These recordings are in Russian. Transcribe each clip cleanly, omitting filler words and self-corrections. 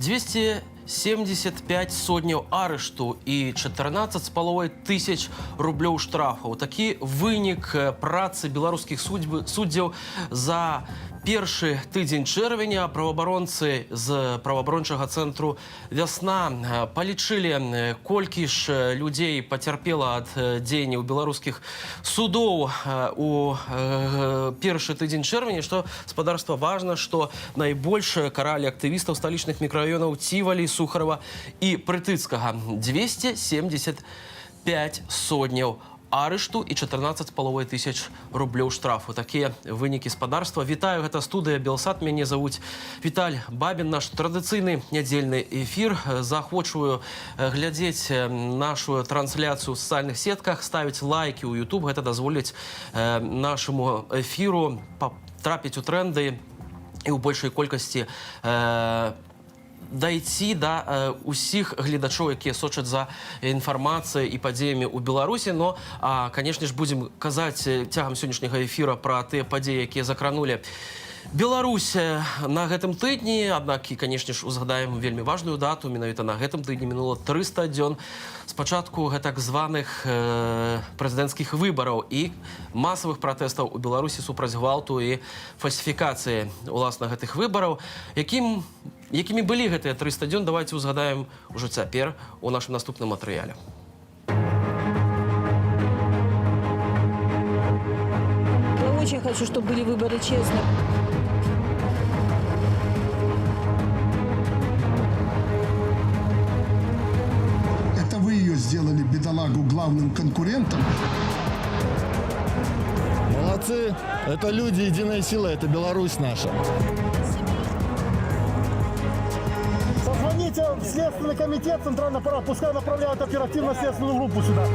275 сотняў арышту і 14,5 тысяч рублёў штрафаў. Такі вынік працы беларускіх суддзяў за першы тыдзень чэрвеня. Праваабаронцы з праваабарончага цэнтру «Вясна» палічылі, колькі ж людзей пацярпела ад дзеянняў беларускіх судоў у першы тыдзень чэрвеня. Што спадарства важна, што найбольш каралі актывістаў сталічных мікрараёнаў Цівалі, Сухарова і Прытыцкага. 275 сотняў арышту і 14,5 тысяч рублёў штрафу. Такія вынікі спадарства. Вітаю, гэта студыя Белсат. Мяне завуць Віталь Бабін. Наш традыцыйны нядзельны эфір. Заахвочваю глядзець нашу трансляцыю ў сацыяльных сетках, ставіць лайкі ў YouTube. Гэта дазволіць нашаму эфіру трапіць у тренды і ў большай колькасці дайці да усіх гледачоў, якія сочаць за інфармацыяй і падзеямі ў Беларусі. Но, канешне ж, будзем казаць цягам сённяшняга эфіра пра тыя падзеі, якія закранулі Беларусь на гэтым тыдні. Аднак, і, канешне ж, узгадаем вельмі важную дату. Менавіта на гэтым тыдні мінула 300 дзён з пачатку гэтак званых прэзідэнцкіх выбараў і масавых пратэстаў у Беларусі супраць гвалту і фальсіфікацыі уласна гэтых выбараў. Якімі былі гэтыя 300 дзён, давайте узгадаем ужо цяпер у нашым наступным матэрыяле. Я очень хочу, чтобы были выборы честные. Это вы ее сделали, бедолагу, главным конкурентом? Молодцы! Это люди, единая сила, это Беларусь наша. Позвоните в Следственный комитет Центрального аппарата, пускай направляют оперативно-следственную группу сюда.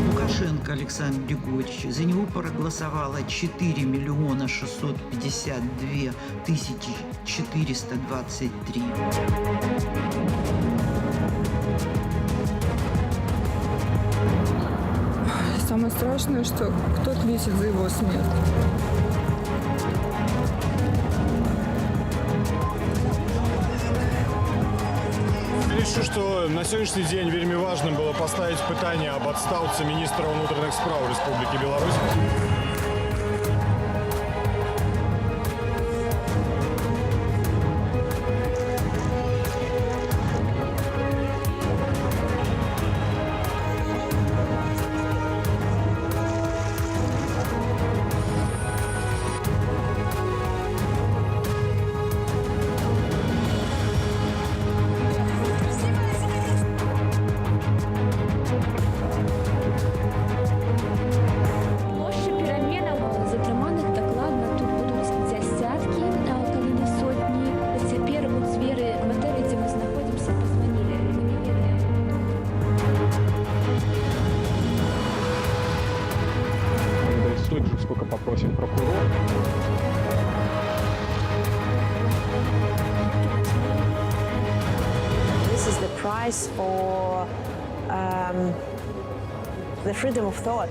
Лукашенко Александр Григорьевич. За него проголосовало 4 миллиона 652 тысячи 423. Самое страшное, что кто-то весит за его смерть. Лічу, што на сённяшні дзень вельмі важным было паставіць пытанне аб адстаўцы міністра ўнутраных спраў Рэспублікі Беларусь. Сколько попросит прокурор. This is the price for the freedom of thought.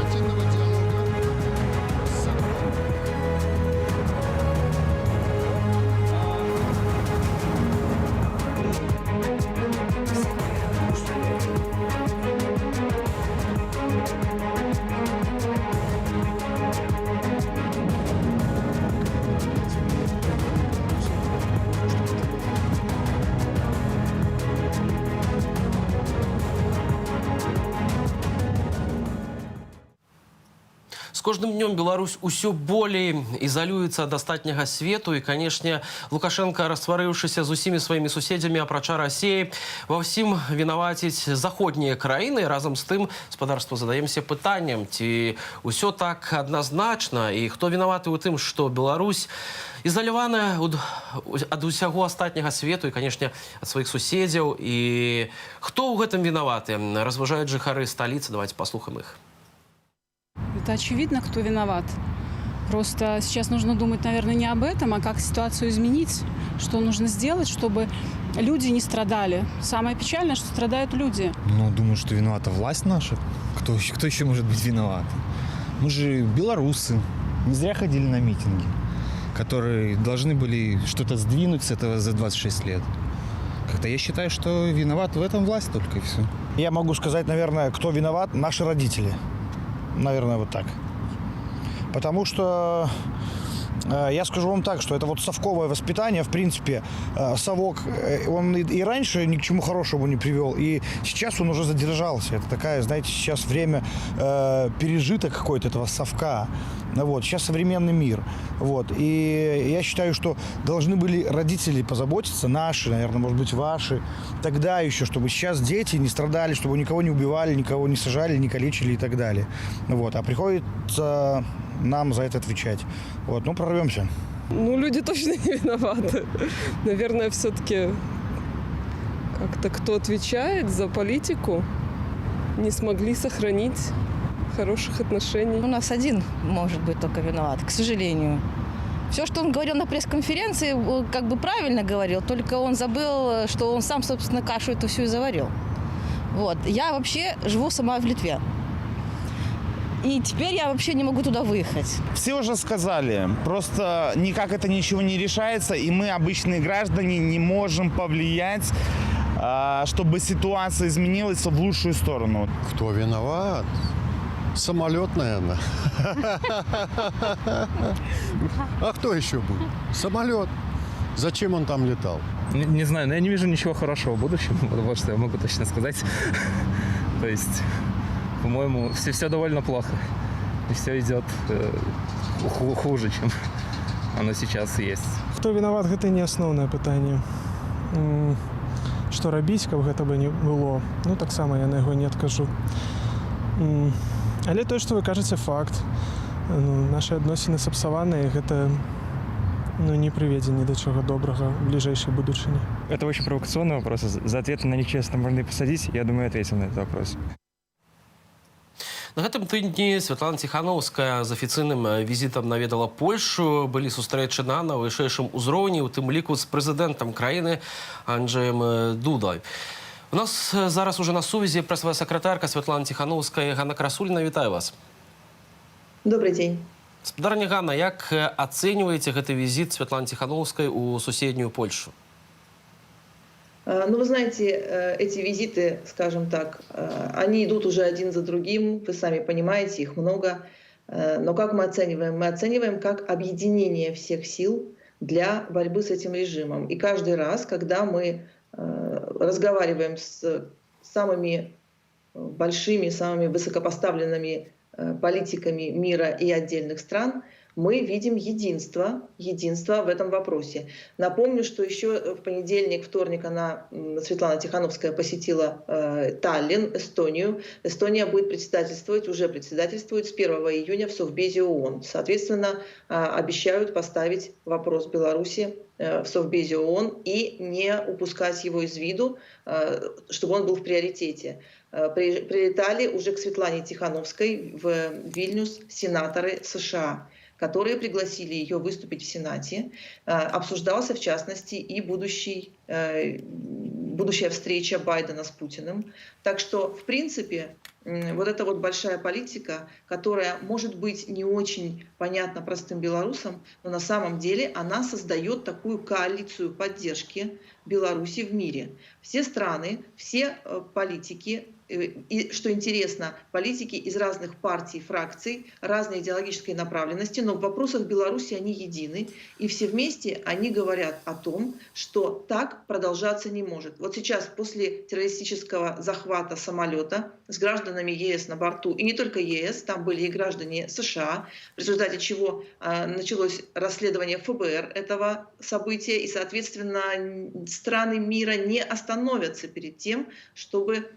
Тщательного дела. кожным днем Беларусь усё болей ізалюецца ад астатняга свету і, канешне, Лукашенко, растварыўшыся з усімі сваімі суседзямі, апрача Расіі, ва ўсім вінаваціць заходнія краіны. Разам з тым, спадарства, задаемся пытаннем, ці ўсё так адназначна і хто вінаваты ў тым, што Беларусь ізаляваная ад усяго астатняга свету і, канешне, ад сваіх суседзяў. І хто ў гэтым вінаваты? Разважаюць жыхары сталіцы. Давайте послухаем их. Это очевидно, кто виноват. Просто сейчас нужно думать, наверное, не об этом, а как ситуацию изменить, что нужно сделать, чтобы люди не страдали. Самое печальное, что страдают люди. Ну, думаю, что виновата власть наша. Кто еще может быть виноват? Мы же белорусы. Не зря ходили на митинги, которые должны были что-то сдвинуть с этого за 26 лет. Как-то я считаю, что виноват в этом власть только и все. Я могу сказать, наверное, кто виноват? Наши родители. Наверное, вот так. Потому что я скажу вам так, что это вот совковое воспитание, в принципе, совок, он и раньше ни к чему хорошему не привел, и сейчас он уже задержался. Это такая, знаете, сейчас время пережиток какой-то этого совка. Вот, сейчас современный мир. Вот, и я считаю, что должны были родители позаботиться, наши, наверное, может быть, ваши, тогда еще, чтобы сейчас дети не страдали, чтобы никого не убивали, никого не сажали, не калечили и так далее. Вот, а приходится нам за это отвечать. Вот, ну, прорвемся. Ну, люди точно не виноваты. Наверное, все-таки как-то кто отвечает за политику, не смогли сохранить хороших отношений. У нас один может быть только виноват, к сожалению. Все, что он говорил на пресс-конференции, как бы правильно говорил, только он забыл, что он сам, собственно, кашу эту всю и заварил. Вот. Я вообще живу сама в Литве. И теперь я вообще не могу туда выехать. Все уже сказали, просто никак это ничего не решается, и мы, обычные граждане, не можем повлиять, чтобы ситуация изменилась в лучшую сторону. Кто виноват? Самолет, наверное. А кто еще будет? Самолет. Зачем он там летал? Не знаю, но я не вижу ничего хорошего в будущем. Вот что я могу точно сказать. То есть, по-моему, все довольно плохо. И все идет хуже, чем оно сейчас есть. Хто виноват, гэта не асноўнае пытанне. Што рабіць, каб гэта бы не было? Ну, так само я на яго не адкажу. Але тое, што вы кажаце, факт. Ну, нашы адносіны сапсаваныя, гэта не прыведзе ні да чага добрага в ближайшей будучыні. Это очень провокационный вопрос. За ответ на нечестно можно и посадить. Я думаю, ответил на этот вопрос. На гэтым тыдні Святлана Ціхановская з афіцыйным візітам наведала Польшу. Былі сустрэчы на вышэйшым узроўні, у тым ліку з прэзідэнтам краіны Анджеем Дудай. У нас зараз уже на сувязі прэсавая сакратарка Святлана Ціхановская. Ганна Красуліна, вітаю вас. Добрый день. Спадарня Ганна, як ацэньваеце гэты візіт Святланы Ціхановскай у суседнюю Польшу? Ну, вы знаете, эти визиты, скажем так, они идут уже один за другим, вы сами понимаете, их много. Но как мы оцениваем? Мы оцениваем как объединение всех сил для борьбы с этим режимом. И каждый раз, когда мы разговариваем с самыми большими, самыми высокопоставленными политиками мира и отдельных стран, мы видим единство в этом вопросе. Напомню, что еще в понедельник, вторник Светлана Тихановская посетила Таллин, Эстонию. Эстония будет председательствовать, уже председательствует с 1 июня в Совбезе ООН. Соответственно, обещают поставить вопрос Беларуси в Совбезе ООН и не упускать его из виду, чтобы он был в приоритете. Прилетали уже к Светлане Тихановской в Вильнюс сенаторы США, которые пригласили ее выступить в Сенате. Обсуждался, в частности, и будущая встреча Байдена с Путиным. Так что, в принципе, вот эта вот большая политика, которая может быть не очень понятна простым белорусам, но на самом деле она создает такую коалицию поддержки Беларуси в мире. Все страны, все политики, и, что интересно, политики из разных партий, фракций, разной идеологической направленности, но в вопросах Беларуси они едины, и все вместе они говорят о том, что так продолжаться не может. Вот сейчас, после террористического захвата самолета с гражданами ЕС на борту, и не только ЕС, там были и граждане США, в результате чего началось расследование ФБР этого события, и, соответственно, страны мира не остановятся перед тем, чтобы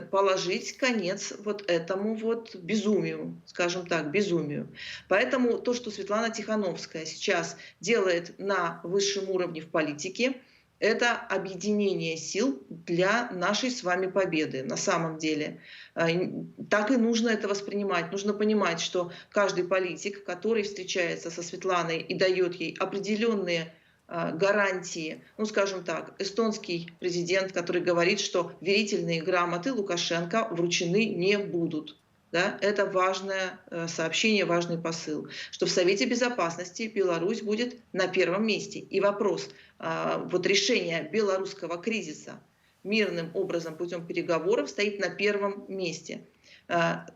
положить конец вот этому вот безумию, скажем так, безумию. Поэтому то, что Светлана Тихановская сейчас делает на высшем уровне в политике, это объединение сил для нашей с вами победы. На самом деле так и нужно это воспринимать. Нужно понимать, что каждый политик, который встречается со Светланой и дает ей определенные гарантии, ну скажем так, эстонский президент, который говорит, что верительные грамоты Лукашенко вручены не будут. Да? Это важное сообщение, важный посыл, что в Совете Безопасности Беларусь будет на первом месте. И вопрос вот решения белорусского кризиса мирным образом путем переговоров стоит на первом месте.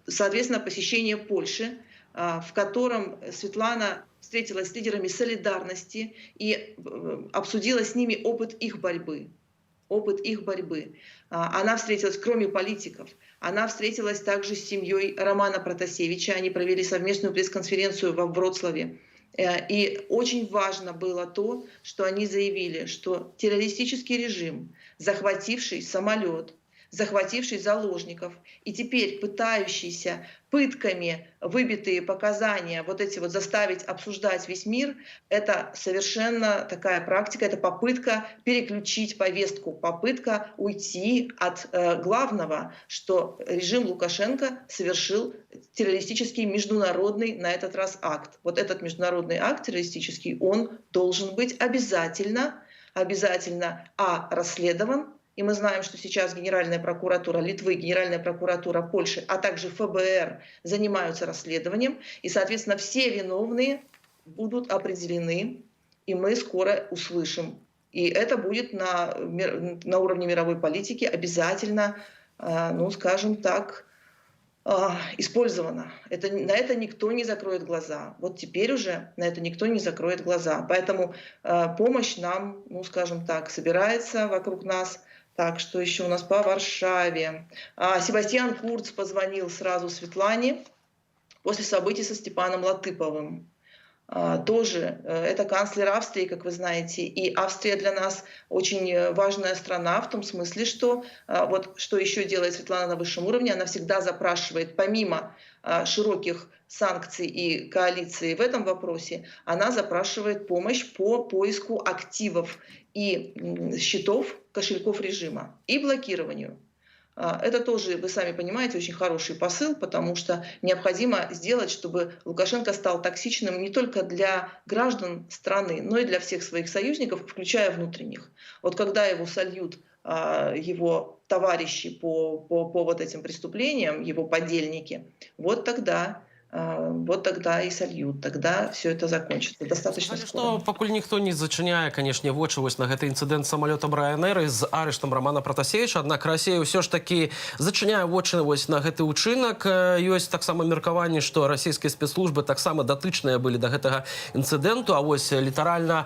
Соответственно, посещение Польши, в котором Светлана встретилась с лидерами солидарности и обсудила с ними опыт их борьбы. Она встретилась, кроме политиков, она встретилась также с семьей Романа Протасевича. Они провели совместную пресс-конференцию во Вроцлаве. И очень важно было то, что они заявили, что террористический режим, захвативший самолет, захвативший заложников и теперь пытающийся пытками выбитые показания вот эти вот заставить обсуждать весь мир, это совершенно такая практика, это попытка переключить повестку, попытка уйти от главного, что режим Лукашенко совершил террористический международный на этот раз акт. Вот этот международный акт террористический, он должен быть обязательно расследован. И мы знаем, что сейчас Генеральная прокуратура Литвы, Генеральная прокуратура Польши, а также ФБР занимаются расследованием. И, соответственно, все виновные будут определены, и мы скоро услышим. И это будет на уровне мировой политики обязательно, ну, скажем так, использовано. На это никто не закроет глаза. Вот теперь уже на это никто не закроет глаза. Поэтому помощь нам, ну, скажем так, собирается вокруг нас. Так, что еще у нас по Варшаве? Себастьян Курц позвонил сразу Светлане после событий со Степаном Латыповым. Тоже это канцлер Австрии, как вы знаете, и Австрия для нас очень важная страна в том смысле, что вот что еще делает Светлана на высшем уровне, она всегда запрашивает, помимо широких санкций и коалиции в этом вопросе, она запрашивает помощь по поиску активов и счетов, кошельков режима и блокированию. Это тоже, вы сами понимаете, очень хороший посыл, потому что необходимо сделать, чтобы Лукашенко стал токсичным не только для граждан страны, но и для всех своих союзников, включая внутренних. Вот когда его сольют его товарищи по вот этим преступлениям, его подельники, вот тогда и сольют, тогда все это закончится достаточно скоро. Что пакуль ніхто не зачыняе, канешне, вочы вось на гэты інцыдэнт самалётам Ryanair з арыштам Романа Протасевича, аднак Расія ўсё ж такі зачыняе вочы вось на гэты ўчынак. Ёсць таксама меркаванне, што расійскія спецслужбы таксама датычныя былі да гэтага інцыдэнту, а вось літаральна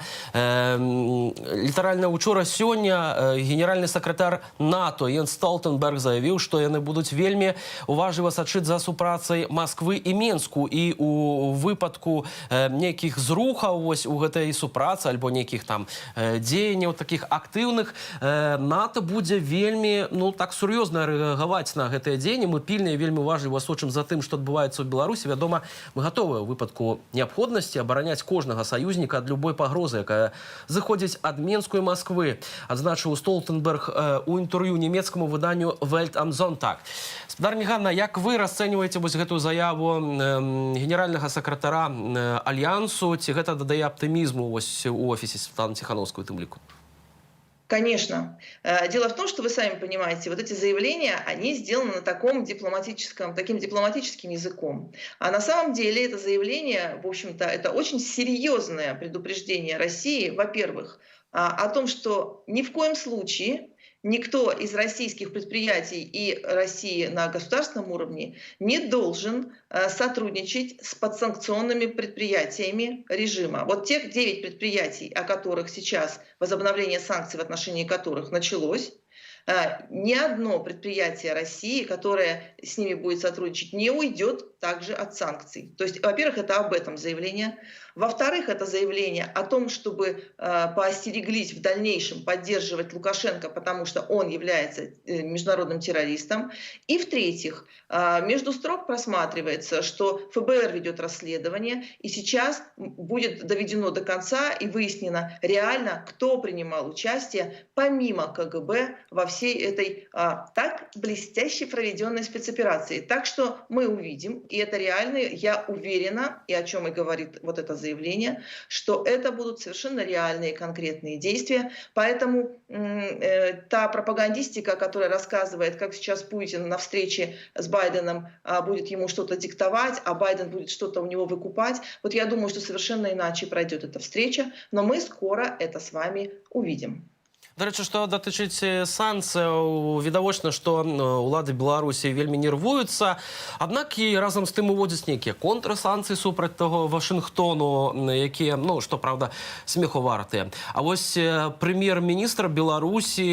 учора сёння генеральны сакратар НАТО Йенс Столтенберг заявіў, што яны будуць вельмі уважліва сачыць за супрацай Масквы і Мінска. І у выпадку нейкіх зрухаў вось у гэтай супрацы альбо нейкіх там дзеянняў такіх актыўных, НАТО будзе вельмі, ну, так сур'ёзна рэагаваць на гэтыя дзеянні. Мы пільна і вельмі уважліва сочым за тым, што адбываецца ў Беларусі. Вядома, мы гатовыя ў выпадку неабходнасці абараняць кожнага саюзніка ад любой пагрозы, якая зыходзіць ад Мінску і Масквы, адзначыў Столтенберг у інтэрв'ю нямецкаму выданню Welt am Sonntag. Спадарня Ганна, як вы расцэньваеце вось гэтую заяву генерального сакратара Альянсу, ці гэта дадае аптымізму у офисе Светланы Тихановской в этом лику? Конечно. Дело в том, что вы сами понимаете, вот эти заявления, они сделаны на таким дипломатическим языком. А на самом деле это заявление, в общем-то, это очень серьезное предупреждение России, во-первых, о том, что ни в коем случае никто из российских предприятий и России на государственном уровне не должен сотрудничать с подсанкционными предприятиями режима. Вот тех 9 предприятий, о которых сейчас возобновление санкций в отношении которых началось, ни одно предприятие России, которое с ними будет сотрудничать, не уйдет также от санкций. То есть, во-первых, это об этом заявление. Во-вторых, это заявление о том, чтобы поостереглись в дальнейшем поддерживать Лукашенко, потому что он является международным террористом. И в-третьих, между строк просматривается, что ФБР ведет расследование, и сейчас будет доведено до конца и выяснено реально, кто принимал участие помимо КГБ во всей этой так блестяще проведенной спецоперации. Так что мы увидим, и это реально, я уверена, и о чем и говорит вот это заявление, что это будут совершенно реальные конкретные действия. Поэтому та пропагандистика, которая рассказывает, как сейчас Путин на встрече с Байденом будет ему что-то диктовать, а Байден будет что-то у него выкупать, вот я думаю, что совершенно иначе пройдет эта встреча, но мы скоро это с вами увидим. До речі, што датычыць санкцыяў, відавочна, што ўлады Беларусі вельмі нервуюцца, аднак і разам з тым уводзяць нейкія контрсанкцыі супраць таго Вашынгтону, якія, ну, што праўда, смеху вартыя. А вось прэм'ер-міністр Беларусі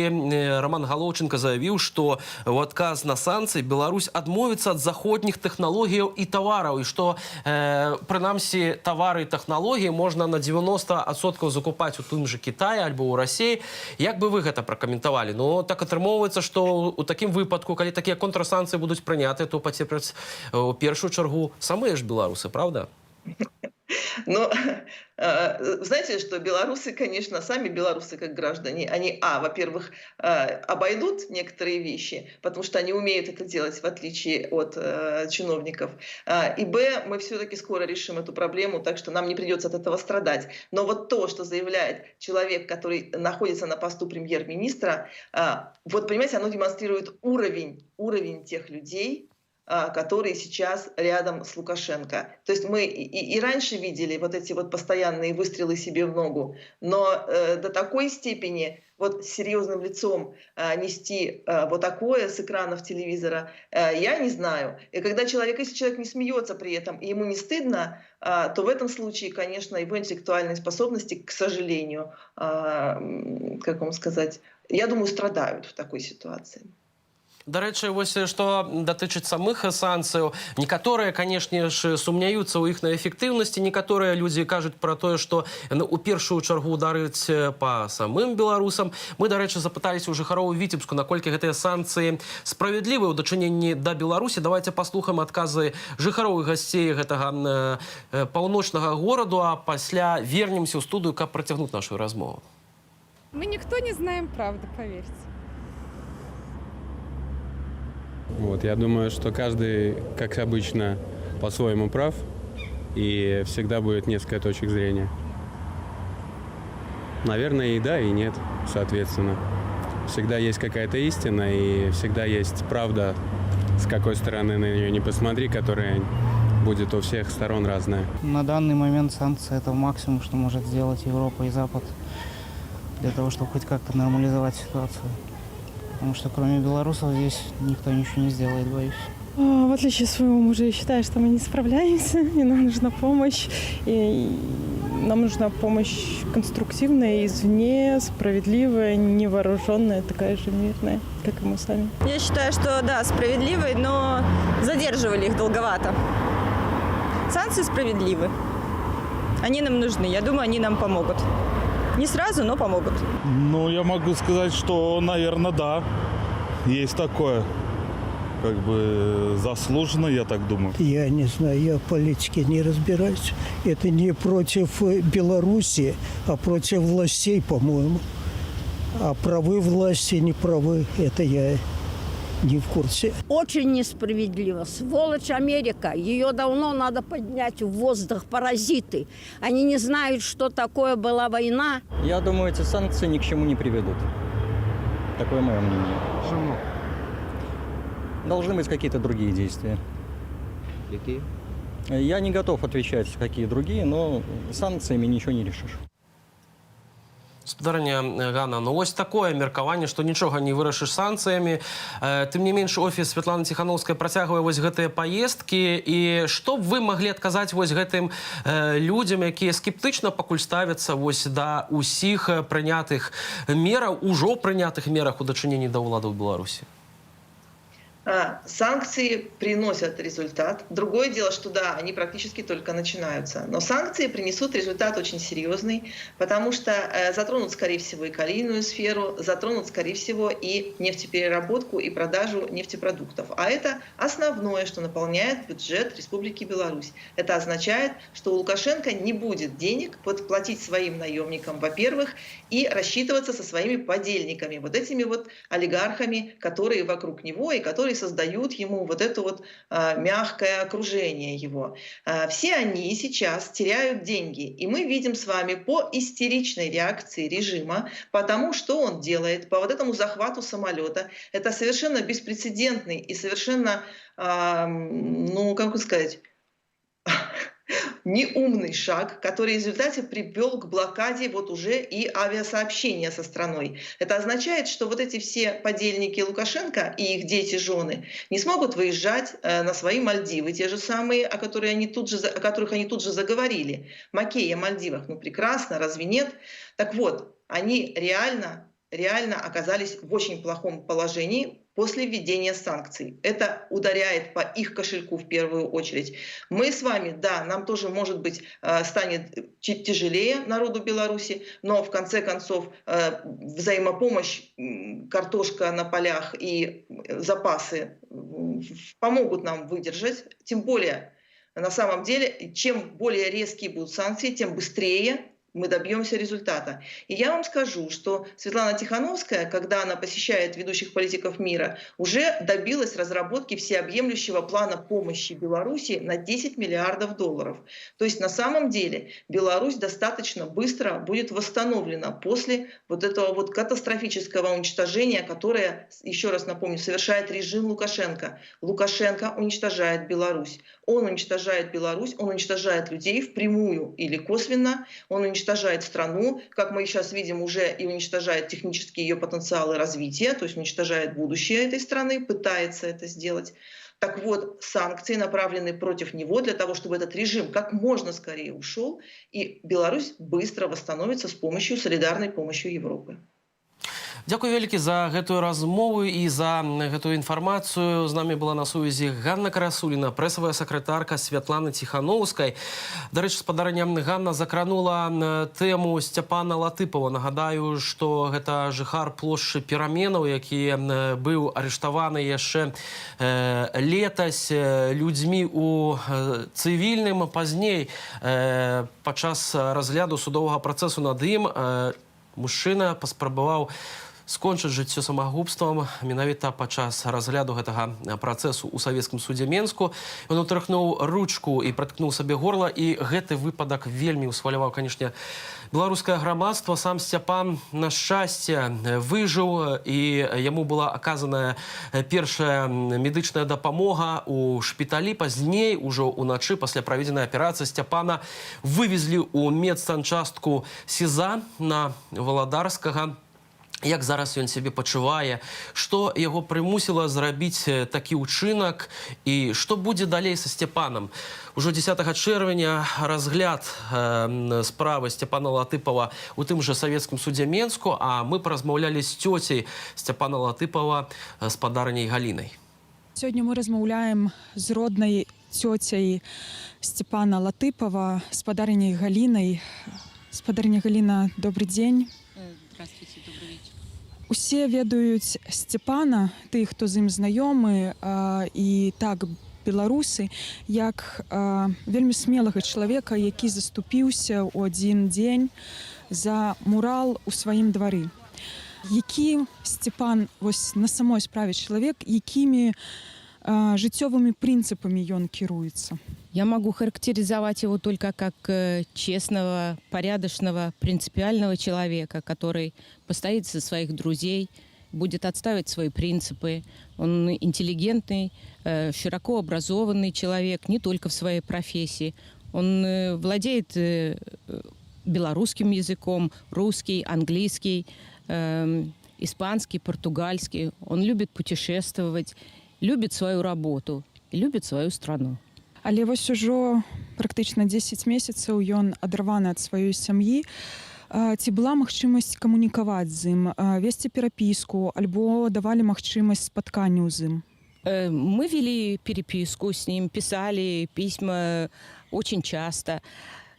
Роман Галоўченко заявіў, што ў адказ на санкцыі Беларусь адмовіцца ад заходніх тэхналогіяў і тавараў, і што, прынамсі, тавары і тэхналогіі можна на 90% закупаць у тым жа Кітаі альбо ў Расіі. Як бы вы гэта пракаментавалі? Ну, так атрымоўваецца, што ў такім выпадку, калі такія контрсанкцыі будуць прынятыя, то пацерпяць у першую чаргу самыя ж беларусы, правда? Но знаете, что белорусы, конечно, сами белорусы как граждане, они, во-первых, обойдут некоторые вещи, потому что они умеют это делать, в отличие от чиновников, и, мы все-таки скоро решим эту проблему, так что нам не придется от этого страдать. Но вот то, что заявляет человек, который находится на посту премьер-министра, вот, понимаете, оно демонстрирует уровень тех людей, которые сейчас рядом с Лукашенко. То есть мы и раньше видели вот эти вот постоянные выстрелы себе в ногу, но до такой степени вот с серьезным лицом нести вот такое с экранов телевизора, я не знаю. И когда если человек не смеется при этом и ему не стыдно, то в этом случае, конечно, его интеллектуальные способности, к сожалению, как вам сказать, я думаю, страдают в такой ситуации. До речі, ось што датычыць самых санкцыяў, некаторыя, канешне ж, сумняюцца ў іх на эфектыўнасці, некаторыя людзі кажуць пра тое, што у першую чаргу ударыць па самым беларусам. Мы, да рэчы, запыталіся ў жыхароў Віцебску, наколькі гэтыя санкцыі справядлівыя ў дачыненні да Беларусі. Давайте паслухаем адказы жыхароў і гасцей гэтага паўночнага гораду, а пасля вернемся ў студыю, каб працягнуць нашу размову. Мы никто не знаем правды, поверьте. Вот, я думаю, что каждый, как обычно, по-своему прав, и всегда будет несколько точек зрения. Наверное, и да, и нет, соответственно. Всегда есть какая-то истина, и всегда есть правда, с какой стороны на нее не посмотри, которая будет у всех сторон разная. На данный момент санкции – это максимум, что может сделать Европа и Запад для того, чтобы хоть как-то нормализовать ситуацию. Потому что кроме белорусов здесь никто ничего не сделает, боюсь. В отличие от своего мужа, я считаю, что мы не справляемся, и нам нужна помощь. И нам нужна помощь конструктивная, извне, справедливая, невооруженная, такая же мирная, как и мы сами. Я считаю, что да, справедливой, но задерживали их долговато. Санкции справедливы. Они нам нужны. Я думаю, они нам помогут. Не сразу, но помогут. Ну, я могу сказать, что, наверное, да. Есть такое. Как бы заслуженно, я так думаю. Я не знаю, я в политике не разбираюсь. Это не против Беларуси, а против властей, по-моему. А правы власти, не правы, это я не в курсе. Очень несправедливо. Сволочь Америка. Ее давно надо поднять в воздух. Паразиты. Они не знают, что такое была война. Я думаю, эти санкции ни к чему не приведут. Такое мое мнение. Почему? Должны быть какие-то другие действия. Какие? Я не готов отвечать, какие другие, но санкциями ничего не решишь. Спадарня Ганна, ну ось такое меркаванне, што нічога не вырашыш санкцыямі. Тым не менш, офіс Святланы Ціхановскай працягвае вось гэтыя паездкі. І што б вы маглі адказаць вось гэтым людзям, якія скептычна пакуль ставяцца вось да ўсіх прынятых мераў, ужо прынятых мерах у дачыненні да ўладаў Беларусі? Санкции приносят результат. Другое дело, что да, они практически только начинаются. Но санкции принесут результат очень серьезный, потому что затронут, скорее всего, и калийную сферу, затронут, скорее всего, и нефтепереработку, и продажу нефтепродуктов. А это основное, что наполняет бюджет Республики Беларусь. Это означает, что у Лукашенко не будет денег платить своим наемникам, во-первых, и рассчитываться со своими подельниками, вот этими вот олигархами, которые вокруг него и которые создают ему вот это вот мягкое окружение его. Все они сейчас теряют деньги. И мы видим с вами по истеричной реакции режима, потому что он делает, по вот этому захвату самолета. Это совершенно беспрецедентный и совершенно, ну, как сказать, неумный шаг, который в результате привел к блокаде вот уже и авиасообщения со страной. Это означает, что вот эти все подельники Лукашенко и их дети-жены не смогут выезжать на свои Мальдивы, те же самые, о которых они тут же заговорили. Макея, Мальдивах, ну прекрасно, разве нет? Так вот, они реально оказались в очень плохом положении после введения санкций. Это ударяет по их кошельку в первую очередь. Мы с вами, да, нам тоже, может быть, станет тяжелее народу Беларуси, но в конце концов взаимопомощь, картошка на полях и запасы помогут нам выдержать. Тем более, на самом деле, чем более резкие будут санкции, тем быстрее мы добьемся результата. И я вам скажу, что Светлана Тихановская, когда она посещает ведущих политиков мира, уже добилась разработки всеобъемлющего плана помощи Беларуси на 10 миллиардов долларов. То есть на самом деле Беларусь достаточно быстро будет восстановлена после вот этого вот катастрофического уничтожения, которое, еще раз напомню, совершает режим Лукашенко. Лукашенко уничтожает Беларусь. Он уничтожает Беларусь, он уничтожает людей впрямую или косвенно, он уничтожает страну, как мы сейчас видим, уже и уничтожает технические ее потенциалы развития, то есть уничтожает будущее этой страны, пытается это сделать. Так вот, санкции направлены против него для того, чтобы этот режим как можно скорее ушел, и Беларусь быстро восстановится с помощью, солидарной помощью Европы. Дзякуй вялікі за гэтую размову і за гэтую інфармацыю. З намі была на сувязі Ганна Карасуліна, прэсавая сакратарка Святланы Ціхановскай. Дарэчы, спадарня, Ганна закранула тэму Сцяпана Латыпова. Нагадаю, што гэта жыхар плошчы Пераменаў, які быў арыштаваны яшчэ летась людзьмі у цывільным. Пазней, падчас разгляду судовага працэсу над ім, мужчына паспрабаваў скончыць жыццё самагубствам менавіта падчас разгляду гэтага працэсу ў савецкім судзе Менску. Ён утрыхнуў ручку і праткнуў сабе горла, і гэты выпадак вельмі ўсхваляваў, канешне, беларускае грамадства. Сам Сцяпан, на шчасце, выжыў, і яму была аказаная першая медычная дапамога ў шпіталі. Пазней, ужо ўначы, пасля праведзенай аперацыі, Сцяпана вывезлі ў медсанчастку СІЗА на Валадарскага. Як зараз ён сябе пачувае, што яго прымусіла зрабіць такі ўчынак, і што будзе далей са Сцяпанам. Ужо 10 чэрвеня разгляд справы Сцяпана Латыпова у тым жа савецкім судзе Менску, а мы паразмаўлялі з цёцяй Сцяпана Латыпова, спадарняй Галінай. Сёння мы размаўляем з роднай цёцяй Сцяпана Латыпова, спадарняй Галінай. Спадарня Галіна, добрый дзень. Здравствуйте, добрый вечер. Усе ведаюць Сцяпана, тых, хто з ім знаёмы, і так беларусы, як вельмі смелага чалавека, які заступіўся ў адзін дзень за мурал у сваім двары. Які Сцяпан, вось на самой справе чалавек, якімі жыццёвымі прынцыпамі ён кіруецца? Я могу характеризовать его только как честного, порядочного, принципиального человека, который постоит за своих друзей, будет отстаивать свои принципы. Он интеллигентный, широко образованный человек, не только в своей профессии. Он владеет белорусским языком, русский, английский, испанский, португальский. Он любит путешествовать, любит свою работу и любит свою страну. Але вось ужо практычна 10 месяцаў ён адарваны ад сваёй сям'і. Ці была магчымасць камунікаваць з ім, весці перапіску, альбо давалі магчымасць спатканняў з ім? Мы вели переписку с ним, писали письма очень часто.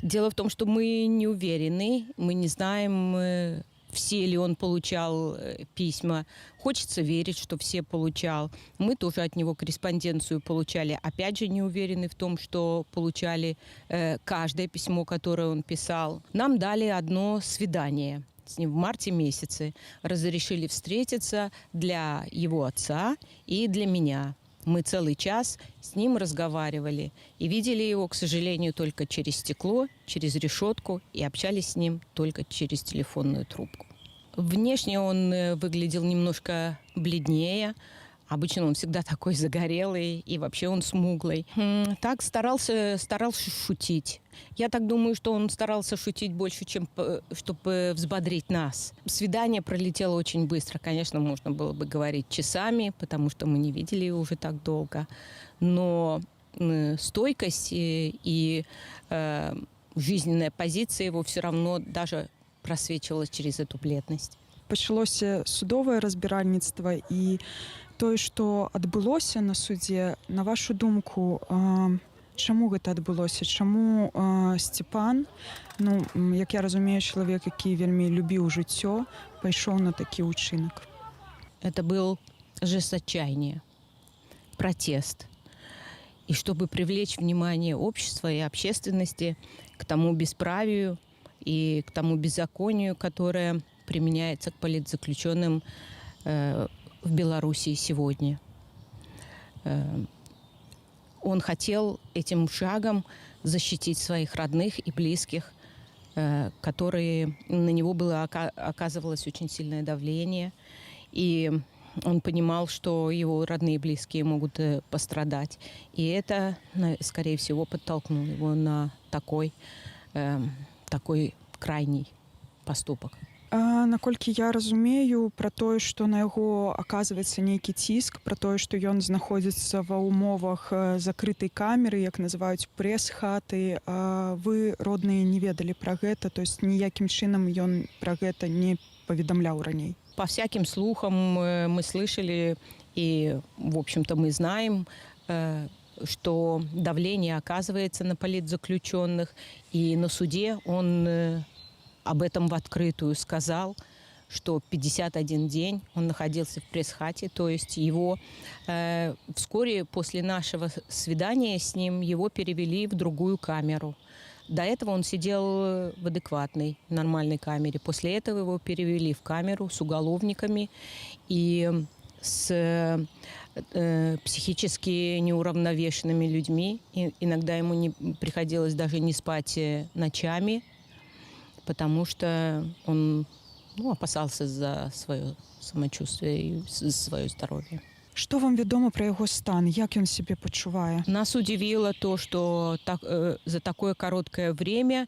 Дело в том, что мы не уверены, мы не знаем, все ли он получал письма. Хочется верить, что все получал. Мы тоже от него корреспонденцию получали. Опять же, не уверены в том, что получали каждое письмо, которое он писал. Нам дали одно свидание с ним в марте месяце. Разрешили встретиться для его отца и для меня. Мы целый час с ним разговаривали и видели его, к сожалению, только через стекло, через решетку и общались с ним только через телефонную трубку. Внешне он выглядел немножко бледнее. Обычно он всегда такой загорелый и вообще он смуглый. Так старался шутить. Я так думаю, что он старался шутить больше, чем чтобы взбодрить нас. Свидание пролетело очень быстро. Конечно, можно было бы говорить часами, потому что мы не видели его уже так долго. Но стойкость и жизненная позиция его все равно даже просвечивалась через эту бледность. Пачалося судовае разбіральніцтва і тое, што адбылося на судзе, на вашу думку, чаму гэта адбылося? Чаму Сцепан, як я разумею, чалавек, які вельмі любіў жыццё, пайшоў на такі ўчынак? Это был жест отчаяния, протест. И чтобы привлечь внимание общества и общественности к тому бесправию и к тому беззаконию, которое применяется к политзаключенным в Белоруссии сегодня. Он хотел этим шагом защитить своих родных и близких, которые на него оказывалось очень сильное давление. И он понимал, что его родные и близкие могут пострадать. И это, скорее всего, подтолкнуло его на такой крайний поступок. Наколькі я разумею пра тое, што на яго аказваецца нейкі ціск, пра тое, што ён знаходзіцца ва ўмовах закрытай камеры, як называюць прэс-хаты, вы, родныя, не ведалі пра гэта, то есть ніякім чынам ён пра гэта не паведамляў раней? По всяким слухам мы слышали, и, в общем-то, мы знаем, что давление оказывается на политзаключенных, и на суде он об этом в открытую сказал, что 51 день он находился в пресс-хате, то есть его вскоре после нашего свидания с ним его перевели в другую камеру. До этого он сидел в адекватной, нормальной камере. После этого его перевели в камеру с уголовниками и с психически неуравновешенными людьми. И иногда ему приходилось даже не спать ночами, потому что он опасался за свое самочувствие и свое здоровье. Что вам ведомо про его стан? Як он себя почувает? Нас удивило то, что за такое короткое время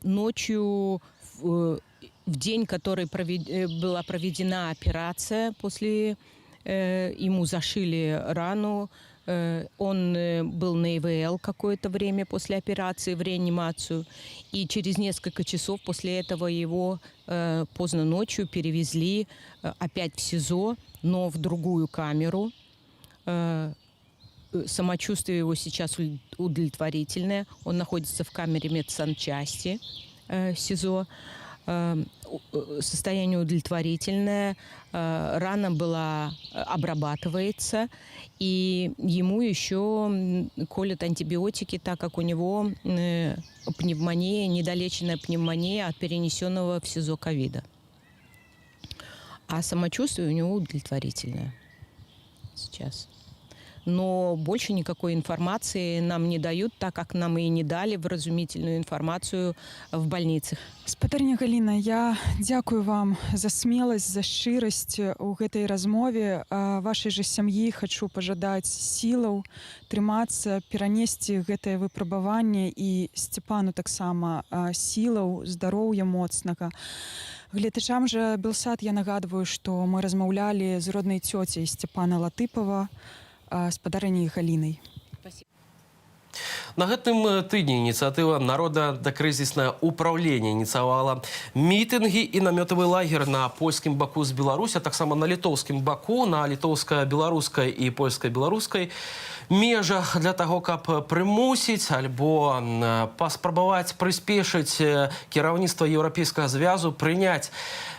ночью, в день, который была проведена операция, после ему зашили рану, он был на ИВЛ какое-то время после операции, в реанимацию. И через несколько часов после этого его поздно ночью перевезли опять в СИЗО, но в другую камеру. Самочувствие его сейчас удовлетворительное. Он находится в камере медсанчасти СИЗО. Состояние удовлетворительное, рана была обрабатывается, и ему еще колят антибиотики, так как у него пневмония, недолеченная пневмония от перенесенного в СИЗО ковида. А самочувствие у него удовлетворительное сейчас. но больше никакой информации нам не дают, так как нам и не дали вразумительную информацию в больницах. Спадарня Галіна, я дзякую вам за смеласць, за шчырасць у гэтай размове. Вашай жа сям'і хачу пажадаць сілаў, трымацца, перанесці гэтае выпрабаванне, і Сцепану таксама сілаў, здароўя моцнага. Гледачам жа Белсат я нагадваю, што мы размаўлялі з роднай цёцяй Сцепана Латыпова, спадарняй Галінай. На гэтым тыдні ініцыятыва народа да крызіснае ўпраўленне ініцыявала мітынгі і намётавы лагер на польскім баку з Беларусі, а таксама на літоўскім баку, на літоўска-беларускай і польска-беларускай межах для таго, каб прымусіць альбо паспрабаваць прыспешыць кіраўніцтва Еўрапейскага звязу прыняць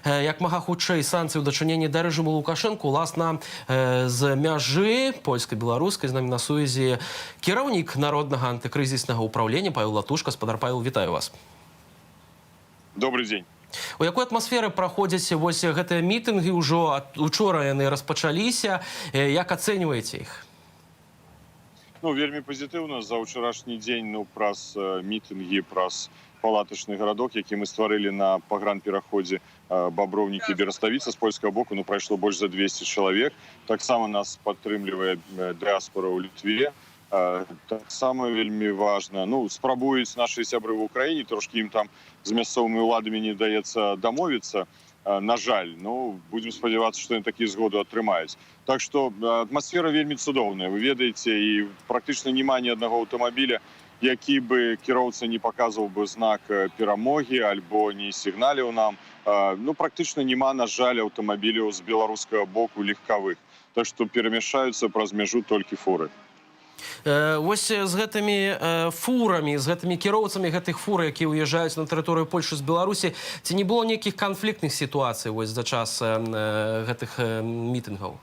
як мага хутчэй санкцыі ў дачыненні да рэжыму Лукашэнку, уласна з мяжы польска-беларускай. З намі на сувязі кіраўнік народнага антыкрызіснага ўпраўлення Павел Латушка. Спадар Павел, вітаю вас. Добрый дзень. У якой атмасферы праходзяць вось гэтыя мітынгі? Ужо учора яны распачаліся. Як ацэньваеце іх? Ну, вельмі пазітыўна. За ўчарашні дзень, праз мітынгі, праз палатачны гарадок, які мы стварылі на пагранпераходзе Баброўнікі Бераставіца з польскага боку, прайшло больш за 200 чалавек. Таксама нас падтрымлівае дыаспора ў Літве. Таксама вельмі важна. Спрабуюць нашы сябры ў Украіне, трошкі ім там з мясцовымі ўладамі не даецца дамовіцца. На жаль, будем спадзявацца, што яны такія згоду атрымаюць. Так што атмасфера вельмі цудоўная. Вы ведаеце, і практычна няма ні аднаго аўтамабіля, які бы кіроўца не паказваў бы знак перамогі альбо не сігналіў нам. Практычна няма, на жаль, аўтамабіляў з беларускага боку легкавых. Так што перамяшаюцца праз мяжу толькі фуры. Вось з гэтымі фурамі, з гэтымі кіроўцамі гэтых фур, якія ўязджаюць на тэрыторыю Польшы з Беларусі, ці не было нейкіх канфліктных сітуацый вось за час гэтых мітынгаў?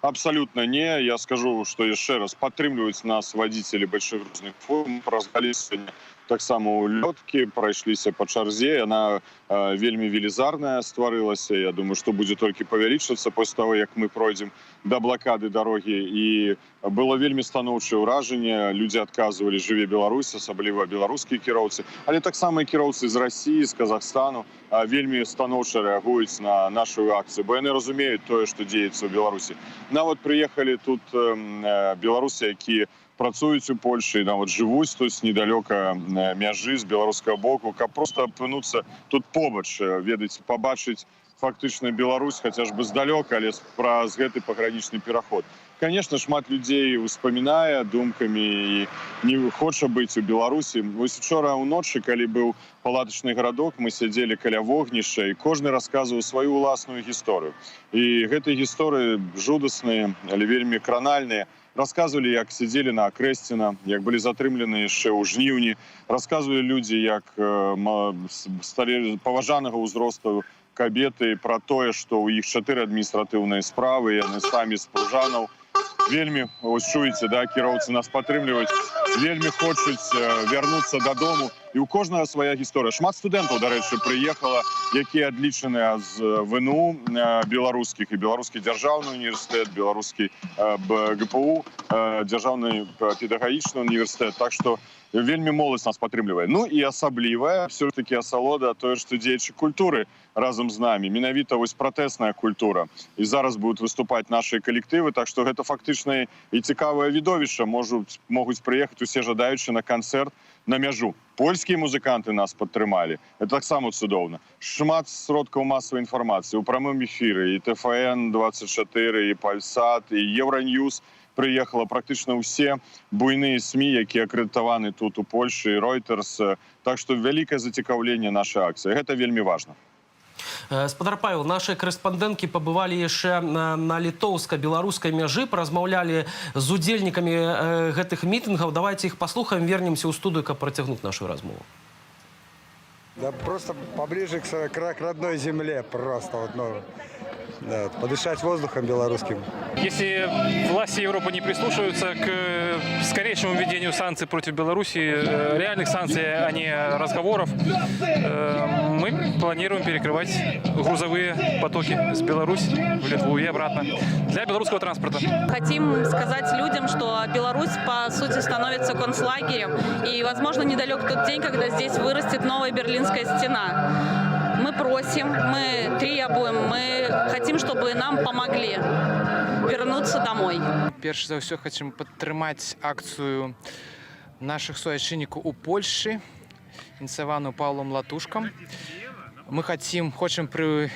Абсолютно не. Я скажу, что еще раз падтрымліваюць нас водители больших грузных фур. Разгалі сегодня таксама у лёткі, прайшліся по чарзе. Яна вельмі велізарная стварылася. Я думаю, что будет только павялічвацца после того, як мы пройдем до блокады дороги. И было вельмі станоўчае ўражанне. Люди адказвалі: жыве Беларусь, асабліва беларускія кіроўцы. Але таксама і кіроўцы з России, з Казахстану вельмі станоўча рэагуюць на нашу акцию, бо яны разумеюць тое, што дзеецца ў Беларусі. Нават приехали тут беларусы, якія працуюць у Польшы, нават жывуць тут недалёка мяжы з беларускага боку, каб проста апынуцца тут побач, ведаеце, пабачыць фактычна Беларусь, хаця ж бы здалёка, але праз гэты пагранічны пераход. Конечно, шмат людзей успамінае думкамі і не хоча быць у Беларусі. Вось учора ўночы, калі быў палатачны гарадок, мы сядзелі каля вогнішча, і кожны расказваў сваю ўласную гісторыю. І гэтыя гісторыі жудасныя, але вельмі кранальныя. Расказвалі, як сядзелі на Акрэсціна, як былі затрымлены яшчэ ў жніўні. Расказвалі людзі, як паважанага ўзросту кабеты, пра тое, што ў іх 4 адміністратыўныя справы, яны самі з Пружанаў. Вельмі, ось чуеце, кіроўцы нас падтрымліваюць, вельмі хочуць вярнуцца дадому. І ў кожнага свая гісторыя. Шмат студэнтаў, дарэчы, прыехала, якія адлічаныя з ВНУ беларускіх, і беларускі дзяржаўны універсітэт, беларускі ГПУ, дзяржаўны педагагічны універсітэт. Так што вельмі моладзь нас падтрымлівае. І асаблівая, все-таки асалода, тое, што дзеячы культуры разам з намі. Менавіта вось пратэсная культура. І зараз будуць выступаць нашы калектывы, так што гэта фактычна і цікавае відовішча. Могуць прыехаць усе жадаючыя на канцэрт на мяжу. Польскія музыканты нас падтрымалі. Это таксама цудоўна. Шмат сродкаў масавай інфармацыі. У прамым эфіры і ТФН-24, і Пальсат, і Евроньюз прыехала практычна ўсе буйныя СМІ, якія акрэдытаваны тут у Польшы, і Reuters. Так што вялікае зацікаўленне нашай акцыі. Гэта вельмі важна. Спадар Павел, наши корэспандэнткі пабывалі яшчэ на літоўска-беларускай мяжы, паразмаўлялі з удзельнікамі гэтых мітынгаў. Давайте іх паслухаем, вернемся ў студыю, каб працягнуць нашу размову. Да просто поближе к родной земле просто. Да, подышать воздухом белорусским. Если власти Европы не прислушиваются к скорейшему введению санкций против Беларуси, реальных санкций, а не разговоров, мы планируем перекрывать грузовые потоки с Беларуси в Литву и обратно для белорусского транспорта. Хотим сказать людям, что Беларусь, по сути, становится концлагерем. И, возможно, недалек тот день, когда здесь вырастет новая Берлинская стена. Мы просим, мы требуем, мы хотим, чтобы нам помогли вернуться домой. Перш за все, хотим підтримати акцію наших суайчинників у Польщі, ініційовану Павлом Латушком. Мы хочем, чтобы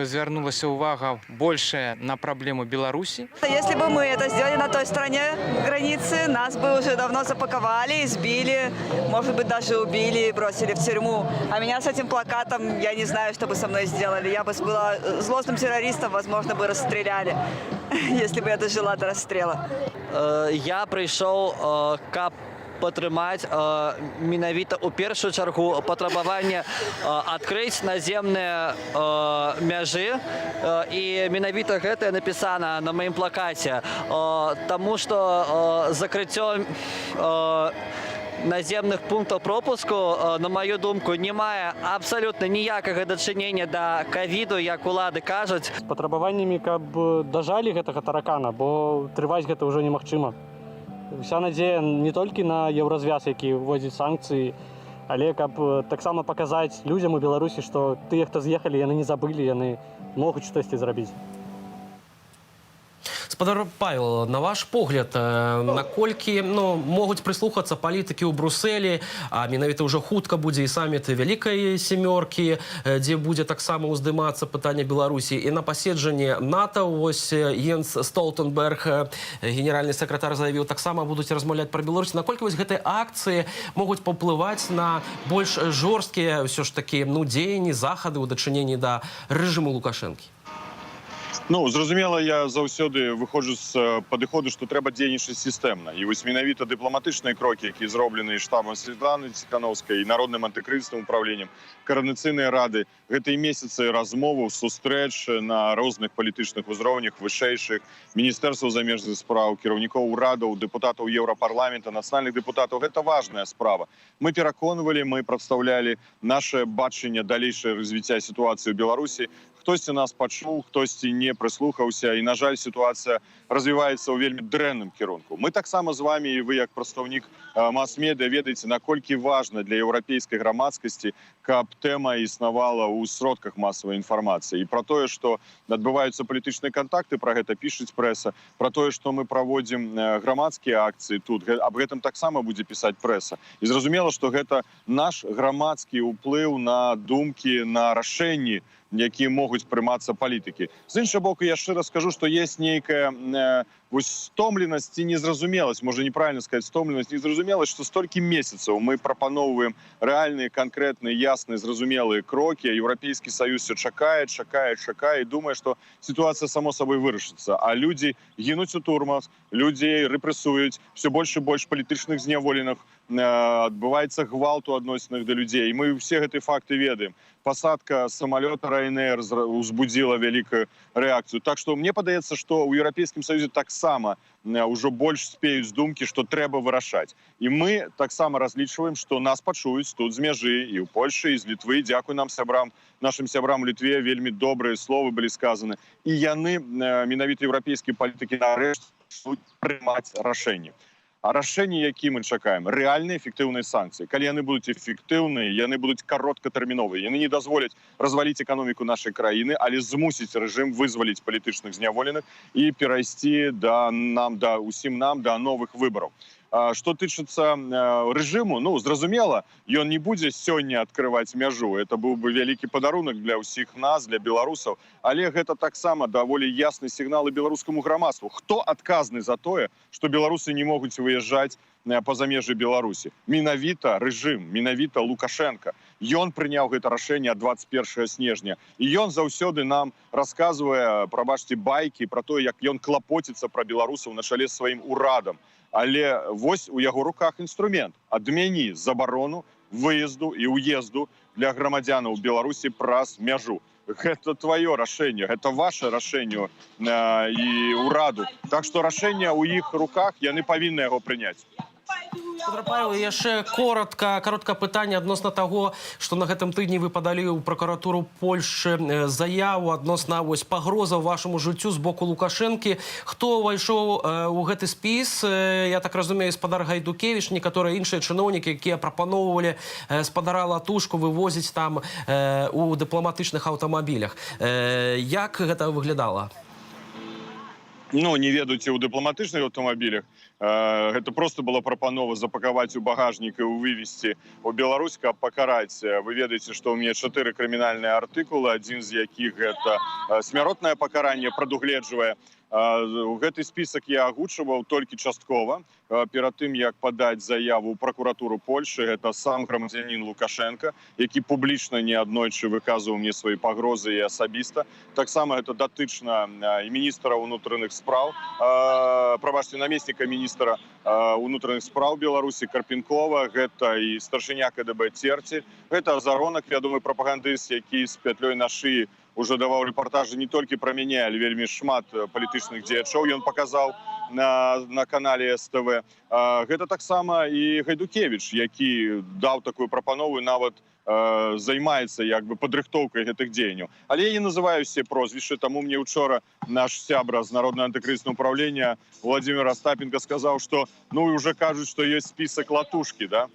звернулась увага больше на проблему Беларуси. Если бы мы это сделали на той стороне границы, нас бы уже давно запаковали, избили, может быть, даже убили и бросили в тюрьму. А меня с этим плакатом, я не знаю, что бы со мной сделали. Я бы была злостным террористом, возможно, бы расстреляли, если бы я дожила до расстрела. Я прийшов к підтримати менавіта у першу чергу патрабаванне адкрыць наземныя мяжы, і менавіта гэта напісана на маім плакаце, таму што закрыццё наземных пунктаў пропуску, на мою думку, не мае абсалютна ніякага дачынення да ковіду, як улады кажуць. З патрабаваннямі, каб дажалі гэтага таракана, бо трываць гэта ўжо немагчыма. Вся надзея не толькі на еўразвяз, які вводзіць санкцыі, але каб таксама паказаць людзям у Беларусі, што тыя, хто з'ехалі, яны не забылі, яны могуць штосьці зрабіць. Спадар Павел, на ваш погляд, наколькі могуць прыслухацца палітыкі ў Брусэлі, а менавіта ўжо хутка будзе і саміт Вялікай сямёркі, дзе будзе таксама ўздымацца пытанне Беларусі, і на паседжанні НАТО вось Йенс Столтенберг, генеральны сакратар, заявіў, таксама будуць размаўляць пра Беларусь. Наколькі вось гэтыя акцыі могуць паўплываць на больш жорсткія ўсё ж такі дзеянні, захады ў дачыненні да рэжыму Лукашэнкі? Зразумела, я заўсёды выходжу з падыходу, што трэба дзейнічаць сістэмна. І вось менавіта дыпламатычныя крокі, якія зроблены штабам Светланы Ціханаўскай і народным антыкрызісным управленнем, коордынацыйныя рады, гэта і месяцы размоваў, сустрэч на розных палітычных узроўнях, вышэйшых, міністэрстваў замежных спраў, кіраўнікоў урадаў, дэпутатаў Еўрапарламента, нацыянальных дэпутатаў. Гэта важная справа. Мы пераконвалі, мы прадстаўлялі наше бачанне далейшае развіцця сітуацыі ў Беларусі. Хтосьці нас пачуў, хтосьці не прыслухаўся, і, на жаль, сітуацыя развіваецца ў вельмі дрэнным кірунку. Мы таксама з вами, і вы як прадстаўнік мас-медыа, ведаеце, наколькі важна для еўрапейскай грамадскасці, каб тэма існавала ў сродках масавай інфармацыі. І пра тое, што адбываюцца палітычныя кантакты, пра гэта пішуць прэса, пра тое, што мы праводзім грамадскія акцыі тут, аб гэтым таксама будзе пісаць прэса. І зразумела, што гэта наш грамадскі ўплыў на думкі, на рашэнні, якія могуць прымацца палітыкі. З іншага боку, я шчыра скажу, што есть нейкая стомленасць ці незразумеласць, можа неправільна сказаць, стомленасць, незразумеласць, што столькі месяцаў мы прапаноўваем рэальныя, канкрэтныя, ясныя, зразумелыя крокі, а Еўрапейскі Саюз чакае, і думае, што сітуацыя само сабой вырашыцца. А людзі гінуць у турмах, людзей рэпрэсуюць, все больш і больш палітычных зняволеных, адбываецца гвалт у адносінах да людзей. Мы ўсе гэтыя факты ведаем. Пасадка самалёта Ryanair узбудзіла вялікую рэакцыю. Так што мне падаецца, што ў Еўрапейскім Саюзе таксама ўжо больш спеюць думкі, што трэба вырашаць. І мы таксама разлічваем, што нас пачуюць тут з мяжы, і ў Польшы, і з Літвы. Дзякуй нам, нашым сябрам у Літве, вельмі добрыя словы былі сказаны. І яны, менавіта еўрапейскія палітыкі, нарэшце будуць прымаць рашэнні. А рашэнні, які мы чакаем, рэальныя эфектыўныя санкцыі. Калі яны будуць эфектыўныя, яны будуць кароткатэрміновыя. Яны не дазволяць разваліць эканоміку нашай краіны, але змусіць рэжым вызваліць палітычных зняволеных і перайсці усім нам да новых выбараў. Што тычыцца рэжыму, зразумела, ён не будзе сёння адкрываць мяжу. Это быў бы вялікі падарунак для ўсіх нас, для беларусаў. Але гэта таксама даволі ясны сігнал і беларускаму грамадству. Хто адказны за тое, што беларусы не могуць выязджаць па-за межы Беларусі? Менавіта рэжым, менавіта Лукашенко. Ён прыняў гэта рашэнне ад 21 снежня. І ён заўсёды нам расказвае, прабачце, байкі пра тое, як ён клапоціцца пра беларусаў на чале з сваім урадам. Але вось у яго руках інструмент. Адмяні забарону выезду і ўезду для грамадзянаў Беларусі праз мяжу. гэта твоё рашэнне, гэта ваше рашэнне і ўраду. Так што рашэнне ў іх руках, яны павінны яго прыняць. Петр Павел, яшчэ коротка пытанне адносна таго, што на гэтым тыдні вы падалі ў пракуратуру Польшчы заяву адносна пагрозаў вашаму жыццю з боку Лукашэнкі. Хто ўвайшоў у гэты спіс? Я так разумею, спадар Гайдукевіч, некаторыя іншыя чыноўнікі, якія прапаноўвалі спадара Латушку вывозіць там у дыпламатычных аўтамабілях. Як гэта выглядала? Ну, не ведаеце, у дыпламатычных аўтамабілях. Гэта просто была прапанова запакаваць у багажнік і вывезці ў Беларусь, каб пакараць. Вы ведаеце, што ў мяне 4 крымінальныя артыкулы, адзін з якіх гэта смяротнае пакаранне прадугледжвае. Гэты спісак я агучваў толькі часткова. Перад тым, як падаць заяву ў пракуратуру Польшчы, гэта сам грамадзянін Лукашенка, які публічна неаднойчы выказваў мне свае пагрозы і асабіста. Таксама гэта датычна і міністра ўнутраных спраў, прабачце, намесніка міністра ўнутраных спраў Беларусі Карпенкова, гэта і старшыня КДБ Церці, гэта Азаронак, вядомы прапагандыст, які з пятлёй на шыі уже даваў рэпартажы не толькі пра мяне, але вельмі шмат палітычных дзеячоў ён паказаў на канале СТВ. Гэта таксама і Гайдукевіч, які даў такую прапанову, нават займаецца як бы падрыхтоўкай гэтых дзеянняў. Але я не называю усе прозвішчы, таму мне учора наш сябра з Народнага антыкрызіснага ўпраўлення Владимир Остапенко сказаў, што ну і ўжо кажуць, што ёсць спісак Латушкі, да?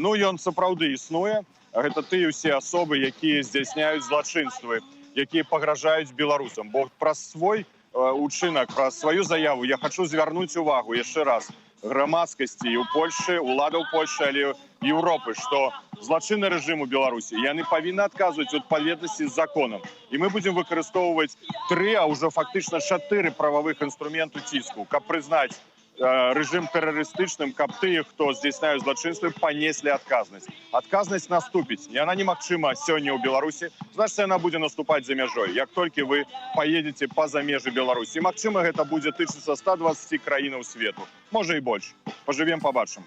Ну ён сапраўды існуе. Гэта тыя ўсе асобы, якія здзяйсняюць злачынствы, якія пагражаюць беларусам. Бо праз свой учынак, праз сваю заяву я хачу звярнуць увагу яшчэ раз грамадскасці і ў Польшчы, уладаў Польшчы, але Еўропы, што злачынны рэжым у Беларусі, яны павінны адказваць у адпаведнасці з законам. І мы будзем выкарыстоўваць 3, а ўжо фактычна 4 прававых інструменту ціску, каб прызнаць рэжым тэрарыстычным, каб тыя, хто здзяйсняюць злачынствы, панеслі адказнасць. Адказнасць наступіць. Яна немагчыма сёння ў Беларусі, значыць, яна будзе наступаць за мяжой, як толькі вы паедзеце па-за межы Беларусі. І, магчыма, гэта будзе тычыцца 120 краінаў свету. Можа і больш. Пажывем, пабачым.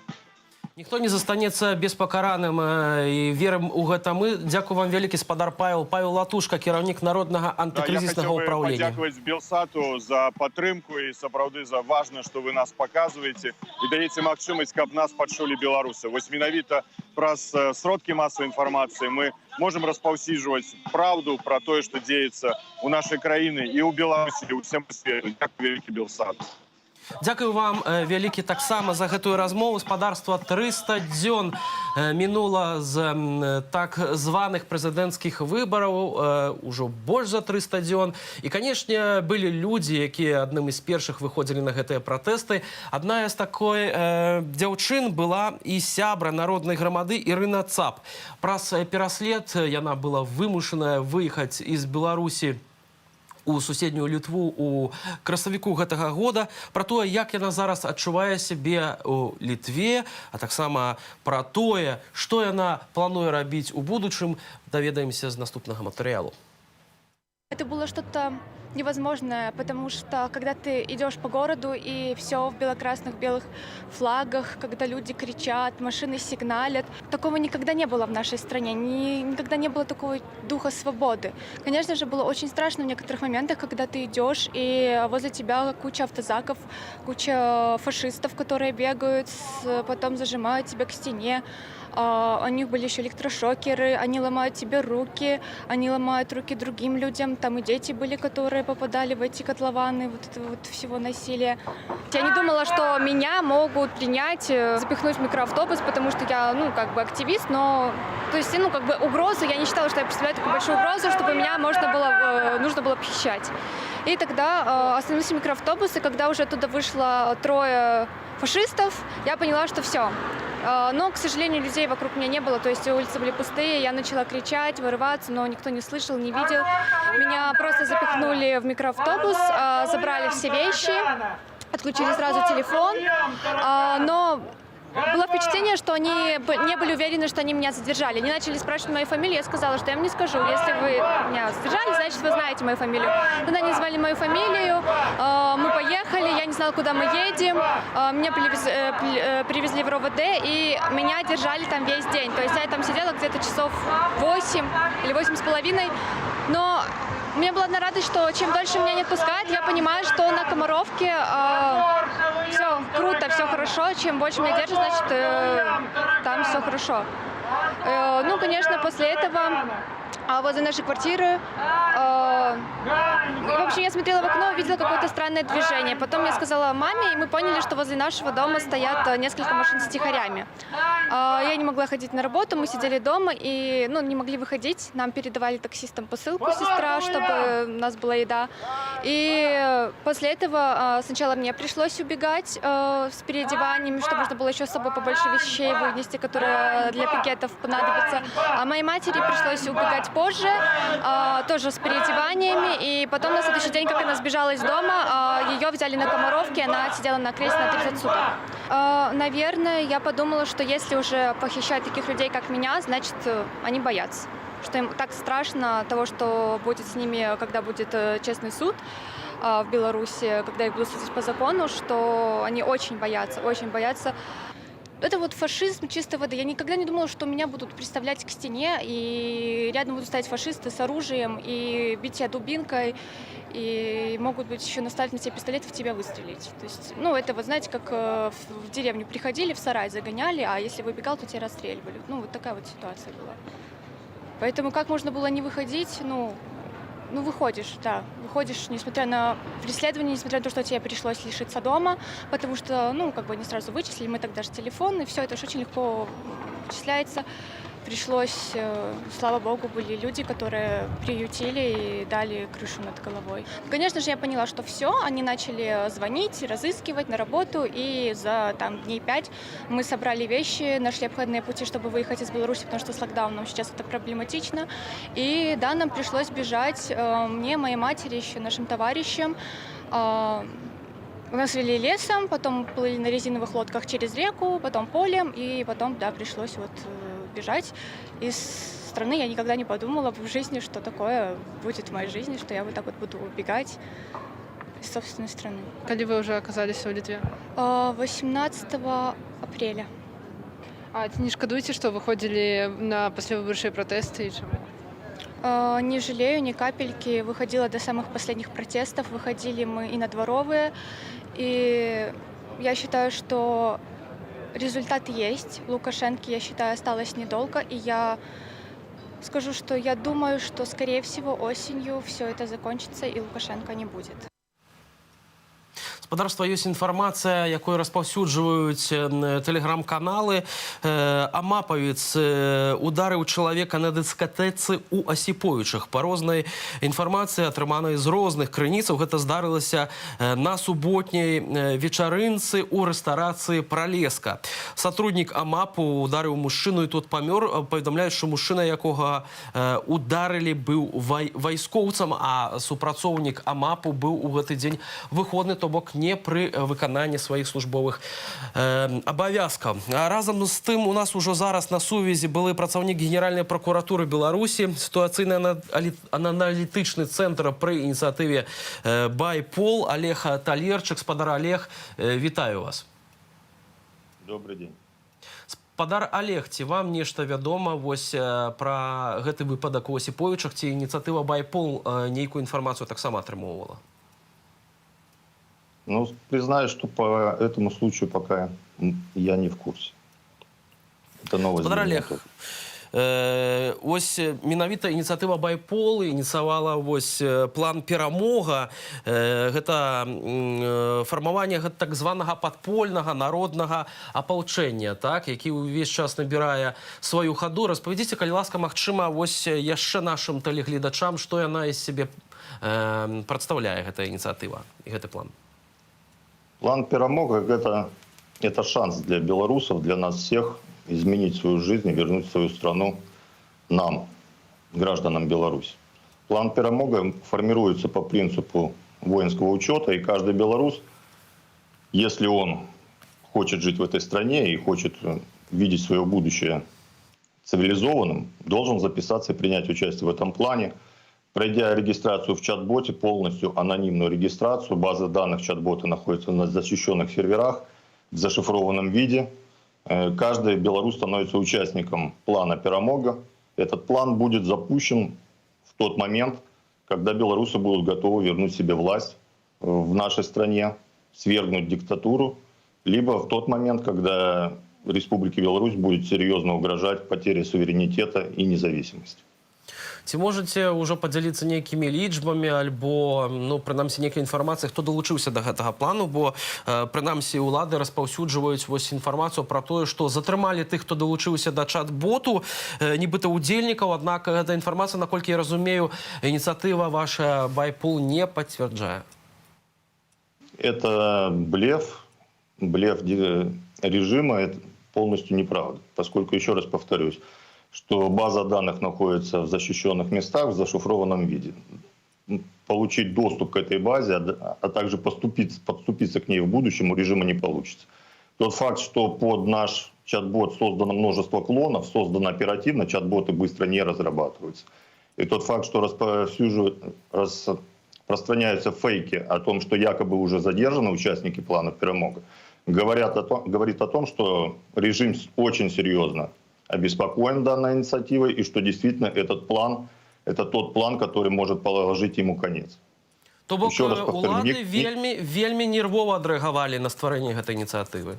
Ніхто не застанецца беспакараным і верым у гэта мы. Дзякую вам вялікі, спадар Павел. Павел Латушка, кіраўнік Народнага антыкрызіснага ўпраўлення. Я хацеў падзякаваць Белсату за падтрымку і сапраўды за важна, што вы нас паказваеце і даеце магчымасць, каб нас пачулі беларусы. Вось менавіта праз сродкі масавай інфармацыі мы можам распаўсюджваць праўду пра тое, што дзеецца ў нашай краіны і ў Беларусі, і ў усім свету. Дзякую вялікі, Белсат. Дзякую вам вялікі таксама за гэтую размову. Спадарства, 300 дзён мінула з так званых прэзідэнцкіх выбараў, ужо больш за 300 дзён. І, канешне, былі людзі, якія адным з першых выходзілі на гэтыя пратэсты. Адна з такой дзяўчын была і сябра народнай грамады Ірына Цап. Праз пераслед яна была вымушаная выехаць з Беларусі у суседнюю Літву у красавіку гэтага года. Пра тое, як яна зараз адчувае сябе у Літве, а таксама пра тое, што яна плануе рабіць у будучым, даведаемся з наступнага матэрыялу. Это было что-то невозможное, потому что когда ты идешь по городу и все в белокрасных белых флагах, когда люди кричат, машины сигналят, такого никогда не было в нашей стране, никогда не было такого духа свободы. Конечно же, было очень страшно в некоторых моментах, когда ты идешь и возле тебя куча автозаков, куча фашистов, которые бегают, потом зажимают тебя к стене. У них были еще электрошокеры, они ломают тебе руки, они ломают руки другим людям. Там и дети были, которые попадали в эти котлованы вот этого вот всего насилия. Я не думала, что меня могут принять, запихнуть в микроавтобус, потому что я, активист, но... То есть, угрозу, я не считала, что я представляю такую большую угрозу, чтобы меня нужно было похищать. И тогда остановился микроавтобус, и когда уже оттуда вышло 3 фашистов, я поняла, что все. Но, к сожалению, людей вокруг меня не было, то есть улицы были пустые, я начала кричать, вырываться, но никто не слышал, не видел. Меня просто запихнули в микроавтобус, забрали все вещи, отключили сразу телефон, но... Было впечатление, что они не были уверены, что они меня задержали. Они начали спрашивать мою фамилию, я сказала, что я им не скажу. Если вы меня задержали, значит, вы знаете мою фамилию. Тогда они назвали мою фамилию, мы поехали, я не знала, куда мы едем. Меня привезли в РОВД, и меня держали там весь день. То есть я там сидела где-то часов 8 или 8,5. Но у меня была одна радость, что чем дольше меня не отпускают, я понимаю, что на Комаровке все круто, все хорошо. Чем больше меня держат, значит, там все хорошо. Ну, конечно, после этого возле нашей квартиры, в общем, я смотрела в окно, увидела какое-то странное движение. Потом я сказала маме, и мы поняли, что возле нашего дома стоят несколько машин с тихарями. Я не могла ходить на работу, мы сидели дома и не могли выходить. Нам передавали таксистам посылку, сестра, чтобы у нас была еда. И после этого сначала мне пришлось убегать с переодеваниями, чтобы можно было еще с собой побольше вещей вынести, которые для пикетов понадобятся. А моей матери пришлось убегать позже, тоже с переодеваниями. И потом на следующий день, как она сбежала из дома, ее взяли на Комаровке, она сидела на кресте на 30 суток. Наверное, я подумала, что если уже похищают таких людей, как меня, значит, они боятся. Что им так страшно того, что будет с ними, когда будет честный суд в Беларуси, когда их будут судить по закону, что они очень боятся, очень боятся. Это вот фашизм чистой воды. Я никогда не думала, что меня будут приставлять к стене, и рядом будут стоять фашисты с оружием, и бить тебя дубинкой, и могут быть еще наставить на тебя пистолет и в тебя выстрелить. То есть, это вот, знаете, как в деревню приходили, в сарай загоняли, а если выбегал, то тебя расстреливали. Вот такая вот ситуация была. Поэтому как можно было не выходить? Выходишь, да. Выходишь, несмотря на преследование, несмотря на то, что тебе пришлось лишиться дома, потому что, не сразу вычислили, мы тогда же телефон, и все это же очень легко вычисляется. Пришлось, слава богу, были люди, которые приютили и дали крышу над головой. Конечно же, я поняла, что все, они начали звонить, разыскивать на работу, и за дней 5 мы собрали вещи, нашли обходные пути, чтобы выехать из Беларуси, потому что с локдауном сейчас это проблематично. И да, нам пришлось бежать, мне, моей матери, еще нашим товарищам. У нас вели лесом, потом плыли на резиновых лодках через реку, потом полем, и потом, да, пришлось бежать из страны. Я никогда не подумала в жизни, что такое будет в моей жизни, что я вот так вот буду убегать из собственной страны. Когда вы уже оказались в Литве? 18 апреля. А не шкодуете, что выходили на послевыборные протесты и чему? Не жалею ни капельки. Выходила до самых последних протестов. Выходили мы и на дворовые. И я считаю, что результат есть. Лукашенко, я считаю, осталось недолго. И я скажу, что я думаю, что, скорее всего, осенью все это закончится и Лукашенко не будет. Спадарства, ёсць інфармацыя, якую распаўсюджваюць тэлеграм-каналы. Амапавец ударыў чалавека на дыскатэцы ў Асіповічах. Па рознай інфармацыі, атрыманай з розных крыніцаў, гэта здарылася на суботняй вечарынцы ў рэстарацыі «Пралеска». Сотруднік Амапу ударыў мужчыну, і тот памёр. Паведамляюць, што мужчына, якога ударылі, быў вайскоўцам, а супрацоўнік Амапу быў у гэты дзень выходны, то бок не пры выкананні сваіх службовых абавязкаў. Разам з тым, у нас ужо зараз на сувязі былы працаўнік Генеральнай пракуратуры Беларусі, сітуацыйны аналітычны цэнтр пры ініцыятыве «Байпол» Олег Талерчык. Спадар Олег, вітаю вас. Добрый день. Спадар Олег, ці вам нешта вядома пра гэты выпадак у Асіповічах, ці ініцыятыва «Байпол» нейкую інфармацыю таксама атрымоўвала? Признаюсь, что по этому случаю пока я не в курсе. Это новость. Спадар Олег, менавіта ініцыятыва «Байпол» ініцыявала план «Перамога». Гэта фармаванне так званага падпольнага народнага апалчэння, які ўвесь час набірае сваю хаду. Распавядзіце, калі ласка, магчыма, яшчэ нашым тэлегледачам, што яна з сябе прадстаўляе, гэта ініцыятыва і гэты план. План «Перамога» – это шанс для белорусов, для нас всех изменить свою жизнь и вернуть свою страну нам, гражданам Беларуси. План «Перамога» формируется по принципу воинского учета, и каждый белорус, если он хочет жить в этой стране и хочет видеть свое будущее цивилизованным, должен записаться и принять участие в этом плане. Пройдя регистрацию в чат-боте, полностью анонимную регистрацию, база данных чат-бота находится на защищенных серверах в зашифрованном виде. Каждый белорус становится участником плана «Перамога». Этот план будет запущен в тот момент, когда белорусы будут готовы вернуть себе власть в нашей стране, свергнуть диктатуру, либо в тот момент, когда Республике Беларусь будет серьезно угрожать потеря суверенитета и независимости. Ці можете ўжо падзяліцца нейкімі лічбамі альбо, ну, прынамсі, нейкай інфармацыі, хто далучыўся да гэтага плану, бо, прынамсі, улады распаўсюджваюць вось інфармацыю пра тое, што затрымалі тых, хто далучыўся да чат-боту, нібыта удзельнікаў, аднак гэта інфармацыя, наколькі я разумею, ініцыятыва ваша Байпул не пацвярджае. Это блеф режима, это полностью неправда, поскольку, еще раз повторюсь, что база данных находится в защищенных местах в зашифрованном виде. Получить доступ к этой базе, а также подступиться к ней в будущем у режима не получится. Тот факт, что под наш чат-бот создано множество клонов, создано оперативно, чат-боты быстро не разрабатываются. И тот факт, что распространяются фейки о том, что якобы уже задержаны участники плана «Перемога», говорит о том, что режим очень серьезно обеспокоен данной инициативой и что действительно этот план – это тот план, который может положить ему конец. То бок улады вельмі нервова адрэагавалі на стварэнне гэтай ініцыятывы.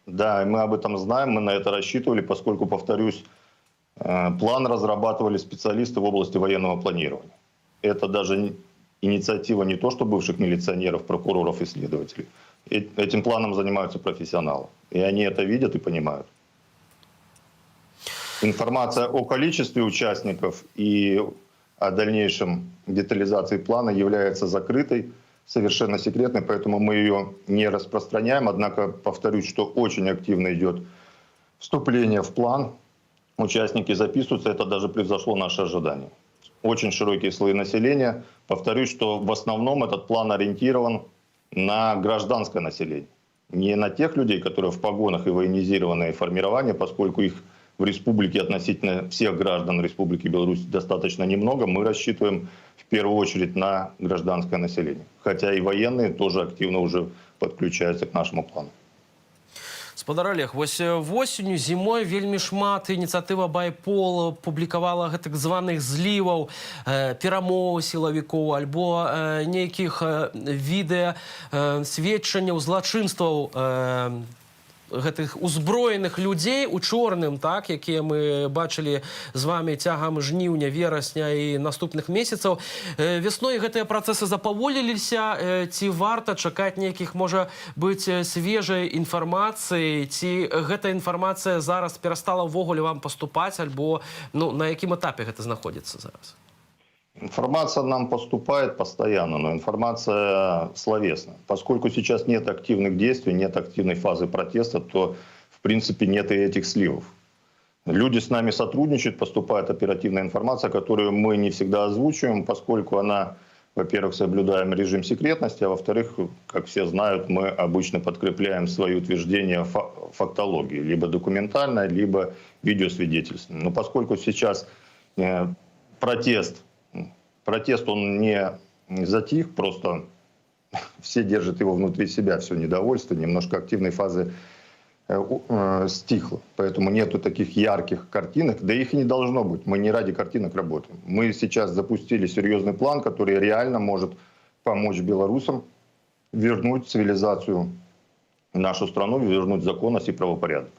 Да, мы об этом знаем, мы на это рассчитывали, поскольку, повторюсь, план разрабатывали специалисты в области военного планирования. Это даже инициатива не то, что бывших милиционеров, прокуроров и следователей. Этим планом занимаются профессионалы. И они это видят и понимают. Информация о количестве участников и о дальнейшем детализации плана является закрытой, совершенно секретной, поэтому мы ее не распространяем. Однако, повторюсь, что очень активно идет вступление в план. Участники записываются, это даже превзошло наши ожидания. Очень широкие слои населения. Повторюсь, что в основном этот план ориентирован на гражданское население. Не на тех людей, которые в погонах и военизированные формирования, поскольку их в республике относительно всех граждан Республики Беларусь достаточно немного. Мы рассчитываем в первую очередь на гражданское население. Хотя и военные тоже активно уже подключаются к нашему плану. Спадар Олег, вось восенню, зімой вельмі шмат ініцыятыва Байпол публікавала гэтак званых зліваў, перамоў сілавікоў альбо нейкіх відэа сведчанняў злачынстваў гэтых узброеных людзей у чорным, так, якія мы бачылі з вами цягам жніўня, верасня і наступных месяцаў. Весной гэтыя працэсы запаволіліся, ці варта чакаць нейкіх, можа быць, свежай інфармацыі, ці гэта інфармацыя зараз перастала ўвогуле вам паступаць, альбо на якім этапе гэта знаходзіцца зараз? Информация нам поступает постоянно, но информация словесная. Поскольку сейчас нет активных действий, нет активной фазы протеста, то, в принципе, нет и этих сливов. Люди с нами сотрудничают, поступает оперативная информация, которую мы не всегда озвучиваем, поскольку она, во-первых, соблюдаем режим секретности, а во-вторых, как все знают, мы обычно подкрепляем свои утверждения фактологией, либо документальной, либо видеосвидетельством. Но поскольку сейчас Протест, он не затих, просто все держат его внутри себя, все недовольство, немножко активной фазы стихло. Поэтому нету таких ярких картинок, да их и не должно быть. Мы не ради картинок работаем. Мы сейчас запустили серьезный план, который реально может помочь белорусам вернуть цивилизацию в нашу страну, вернуть законность и правопорядок.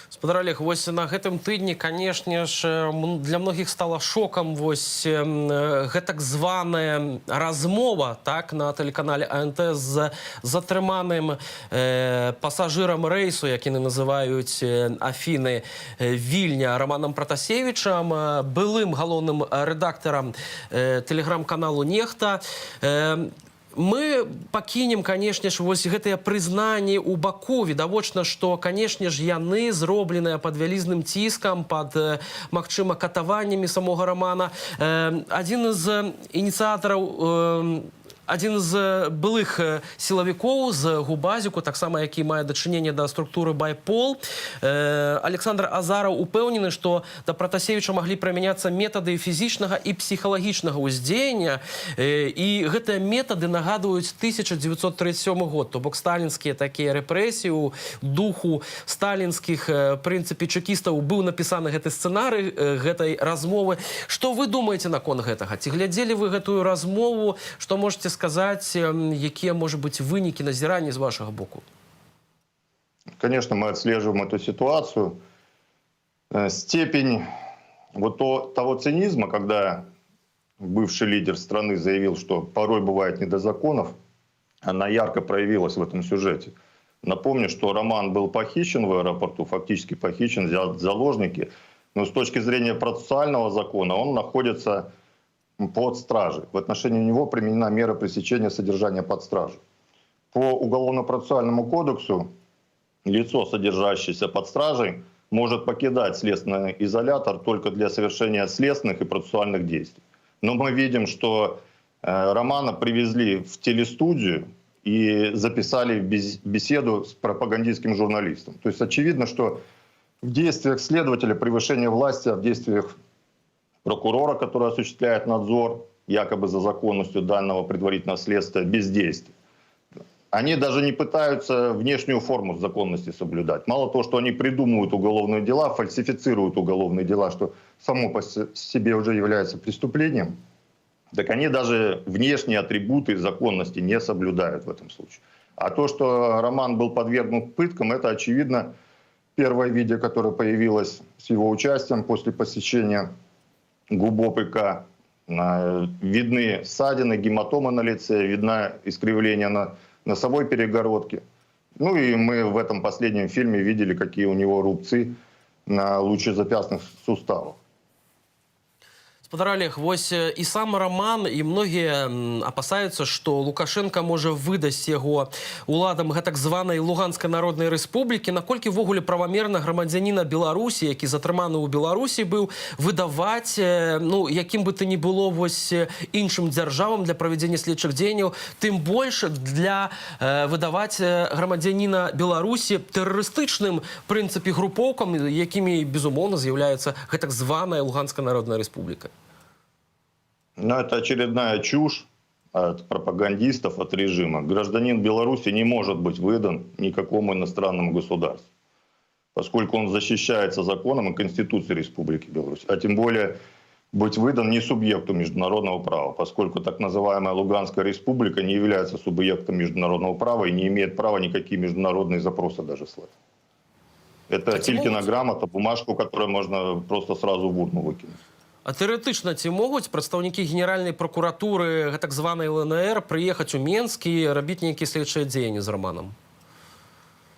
Спадар Олег, вось на гэтым тыдні, канешне ж, для многіх стала шокам вось гэтак званая размова, так, на тэлеканале АНТ з затрыманым пасажырам рэйсу, які называюць Афіны, Вільня, Романам Пратасевічам, былым галоўным рэдактарам тэлеграм-каналу «Нехта». Мы пакінем, канешне ж, вось гэтыя прызнанні ў баку. Відавочна, што, канешне ж, яны зробленыя пад вялізным ціскам, пад, магчыма, катаваннямі самога Романа. Адзін з ініцыятараў Адзін з былых сілавікоў з Губазіку, таксама які мае дачыненне да структуры байпол. Александр Азараў упэўнены, што да Пратасевіча маглі прымяняцца метады фізічнага і псіхалагічнага ўздзеяння. І гэтыя метады нагадваюць 1937 год, то бок сталінскія такія рэпрэсіі у духу сталінскіх прынцыпе чекістаў быў напісаны гэты сцэнарый гэтай размовы. Што вы думаеце наконт гэтага? Ці глядзелі вы гэтую размову? Што можете сказать, какие, может быть, выники назирания с вашего боку? Конечно, мы отслеживаем эту ситуацию. Степень вот того цинизма, когда бывший лидер страны заявил, что порой бывает не до законов, она ярко проявилась в этом сюжете. Напомню, что Роман был похищен в аэропорту, фактически похищен, взят в заложники, но с точки зрения процессуального закона он находится под стражей. В отношении него применена мера пресечения содержания под стражей. По Уголовно-процессуальному кодексу лицо, содержащееся под стражей, может покидать следственный изолятор только для совершения следственных и процессуальных действий. Но мы видим, что Романа привезли в телестудию и записали беседу с пропагандистским журналистом. То есть очевидно, что в действиях следователя превышение власти, а в действиях прокурора, который осуществляет надзор якобы за законностью данного предварительного следствия, бездействие. Они даже не пытаются внешнюю форму законности соблюдать. Мало того, что они придумывают уголовные дела, фальсифицируют уголовные дела, что само по себе уже является преступлением, так они даже внешние атрибуты законности не соблюдают в этом случае. А то, что Роман был подвергнут пыткам, это очевидно. Первое видео, которое появилось с его участием после посещения ГУБОПК, видны ссадины, гематомы на лице, видно искривление на носовой перегородке. Ну и мы в этом последнем фильме видели, какие у него рубцы на лучезапястных суставах. Спадар Олег, вось і сам Роман, і многія апасаюцца, што Лукашенко можа выдасць яго уладам гэтак званай Луганскай Народнай Рэспублікі. Наколькі ввогуле правамерна грамадзяніна Беларусі, які затрыманы ў Беларусі быў, выдаваць, ну, якім бы то ні было вось іншым дзяржавам для правядзення следчых дзеянняў, тым больш для выдаваць грамадзяніна Беларусі тэрарыстычным прынцыпе групоўкам, якімі, безумоўна, з'яўляецца гэтак званая Луганская Народная Рэспубліка. Но это очередная чушь от пропагандистов, от режима. Гражданин Беларуси не может быть выдан никакому иностранному государству, поскольку он защищается законом и Конституцией Республики Беларусь. А тем более быть выдан не субъекту международного права, поскольку так называемая Луганская Республика не является субъектом международного права и не имеет права никакие международные запросы даже слать. Это Тилькина грамота, бумажку, которую можно просто сразу в урну выкинуть. А тэарэтычна ці могуць прадстаўнікі генеральнай пракуратуры гэтак званай ЛНР прыехаць у Менск і рабіць нейкія следчыя дзеянні з Романом?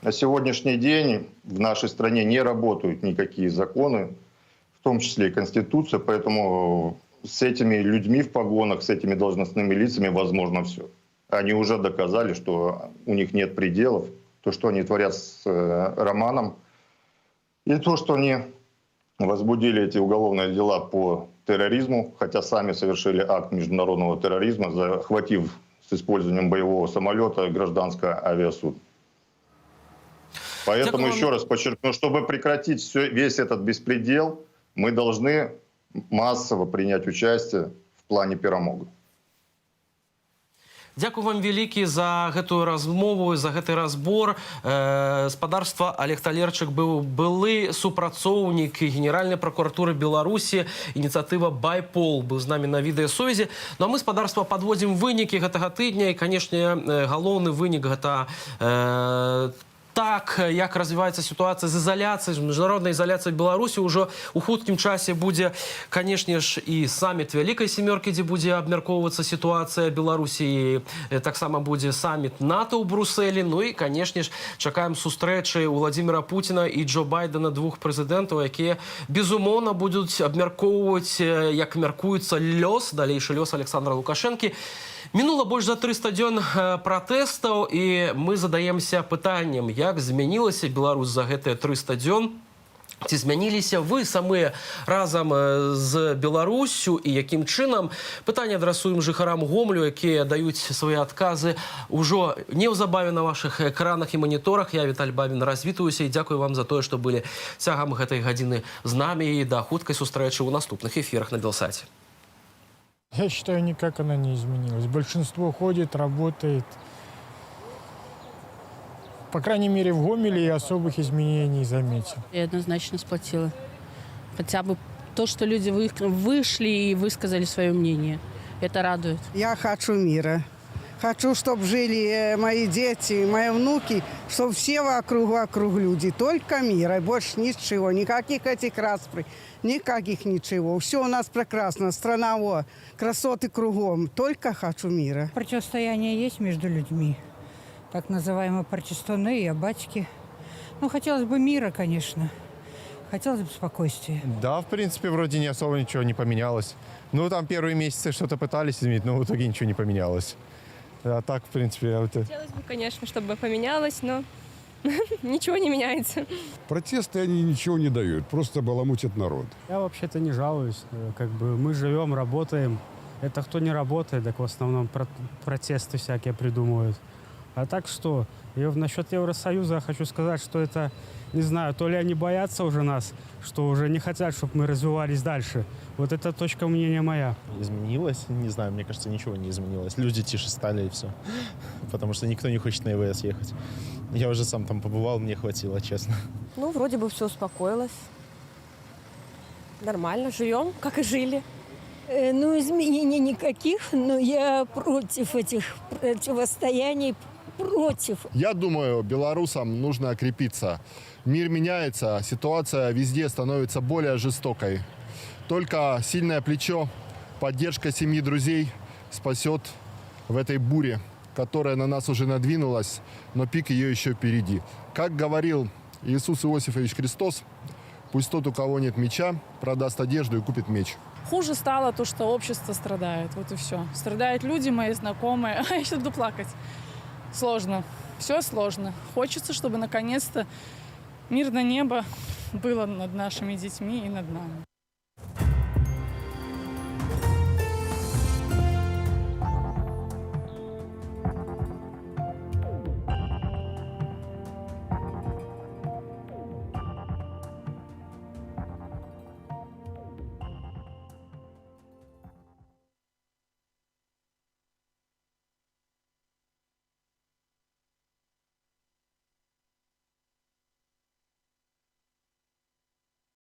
На сегодняшний день в нашей стране не работают никакие законы, в том числе и Конституция, поэтому с этими людьми в погонах, с этими должностными лицами возможно все. Они уже доказали, что у них нет пределов. То, что они творят с Романом, и то, что они возбудили эти уголовные дела по терроризму, хотя сами совершили акт международного терроризма, захватив с использованием боевого самолета гражданское авиасудно. Поэтому еще раз подчеркну, чтобы прекратить весь этот беспредел, мы должны массово принять участие в плане перамога. Дякую вам вялікі за гэтую размову, за гэты разбор. Спадарства Олег Талерчык быў былы супрацоўнік Генеральнай пракуратуры Беларусі, ініцыятыва «Байпол» быў з намі на відэасувязі. Ну а мы, спадарства, падводзім вынікі гэтага тыдня, і, канешне, галоўны вынік гэта так, як развіваецца сітуацыя з ізаляцыяй, міжнароднай ізаляцыяй Беларусі, ўжо ў хуткім часе будзе, канешне ж, і саміт Вялікай Сямёркі, дзе будзе абмяркоўвацца сітуацыя Беларусі, таксама будзе саміт НАТО ў Брусэлі, ну і, канешне ж, чакаем сустрэчы Владзіміра Пуціна і Джо Байдена, двух прэзідэнтаў, якія, безумоўна, будуць абмяркоўваць, як мяркуецца лёс, далейшы лёс Александра Лукашэнкі. Мінула больш за 300 дзён пратэстаў, і мы задаемся пытаннем, як змянілася Беларусь за гэтыя 300 дзён. Ці змяніліся вы самі разом з Білоруссю і яким чынам? Пытанне адрасуем жыхарам Гомелю, якія даюць свае адказы ўжо неўзабаве на ваших экранах і моніторах. Я, Віталь Бабін, развітваюся і дзякую вам за тое, што былі цягам гэтай гадзіны з намі і да хуткай сустрэчы ў наступных эфірах на Белсаце. Я считаю, никак она не изменилась. Большинство ходит, работает. По крайней мере, в Гомеле я особых изменений не заметил. Я однозначно сплотила. Хотя бы то, что люди вышли и высказали свое мнение. Это радует. Я хочу мира. Хочу, чтобы жили мои дети, мои внуки, чтобы все вокруг люди. Только мира, больше ничего. Никаких этих расприй, никаких ничего. Все у нас прекрасно. Страна, красоты кругом. Только хочу мира. Противостояние есть между людьми. Так называемые партистуны и абатики. Ну, хотелось бы мира, конечно. Хотелось бы спокойствия. Да, в принципе, вроде не особо ничего не поменялось. Ну, там первые месяцы что-то пытались изменить, но в итоге ничего не поменялось. А так, в принципе... Хотелось бы, конечно, чтобы поменялось, но ничего не меняется. Протесты, они ничего не дают, просто баламутят народ. Я вообще-то не жалуюсь. Как бы мы живем, работаем. Это кто не работает, так в основном протесты всякие придумывают. А так что? И насчет Евросоюза хочу сказать, что это, не знаю, то ли они боятся уже нас, что уже не хотят, чтобы мы развивались дальше. Вот эта точка мнения моя. Изменилось? Не знаю, мне кажется, ничего не изменилось. Люди тише стали и все. Потому что никто не хочет на ЕВС ехать. Я уже сам там побывал, мне хватило, честно. Ну, вроде бы все успокоилось. Нормально, живем, как и жили. Ну, изменений никаких, но я против этих противостояний. Против. Я думаю, белорусам нужно окрепиться. Мир меняется, ситуация везде становится более жестокой. Только сильное плечо, поддержка семьи, друзей спасет в этой буре, которая на нас уже надвинулась, но пик ее еще впереди. Как говорил Иисус Иосифович Христос, пусть тот, у кого нет меча, продаст одежду и купит меч. Хуже стало то, что общество страдает. Вот и все. Страдают люди, мои знакомые. А я сейчас буду плакать. Сложно. Все сложно. Хочется, чтобы наконец-то мирное небо было над нашими детьми и над нами.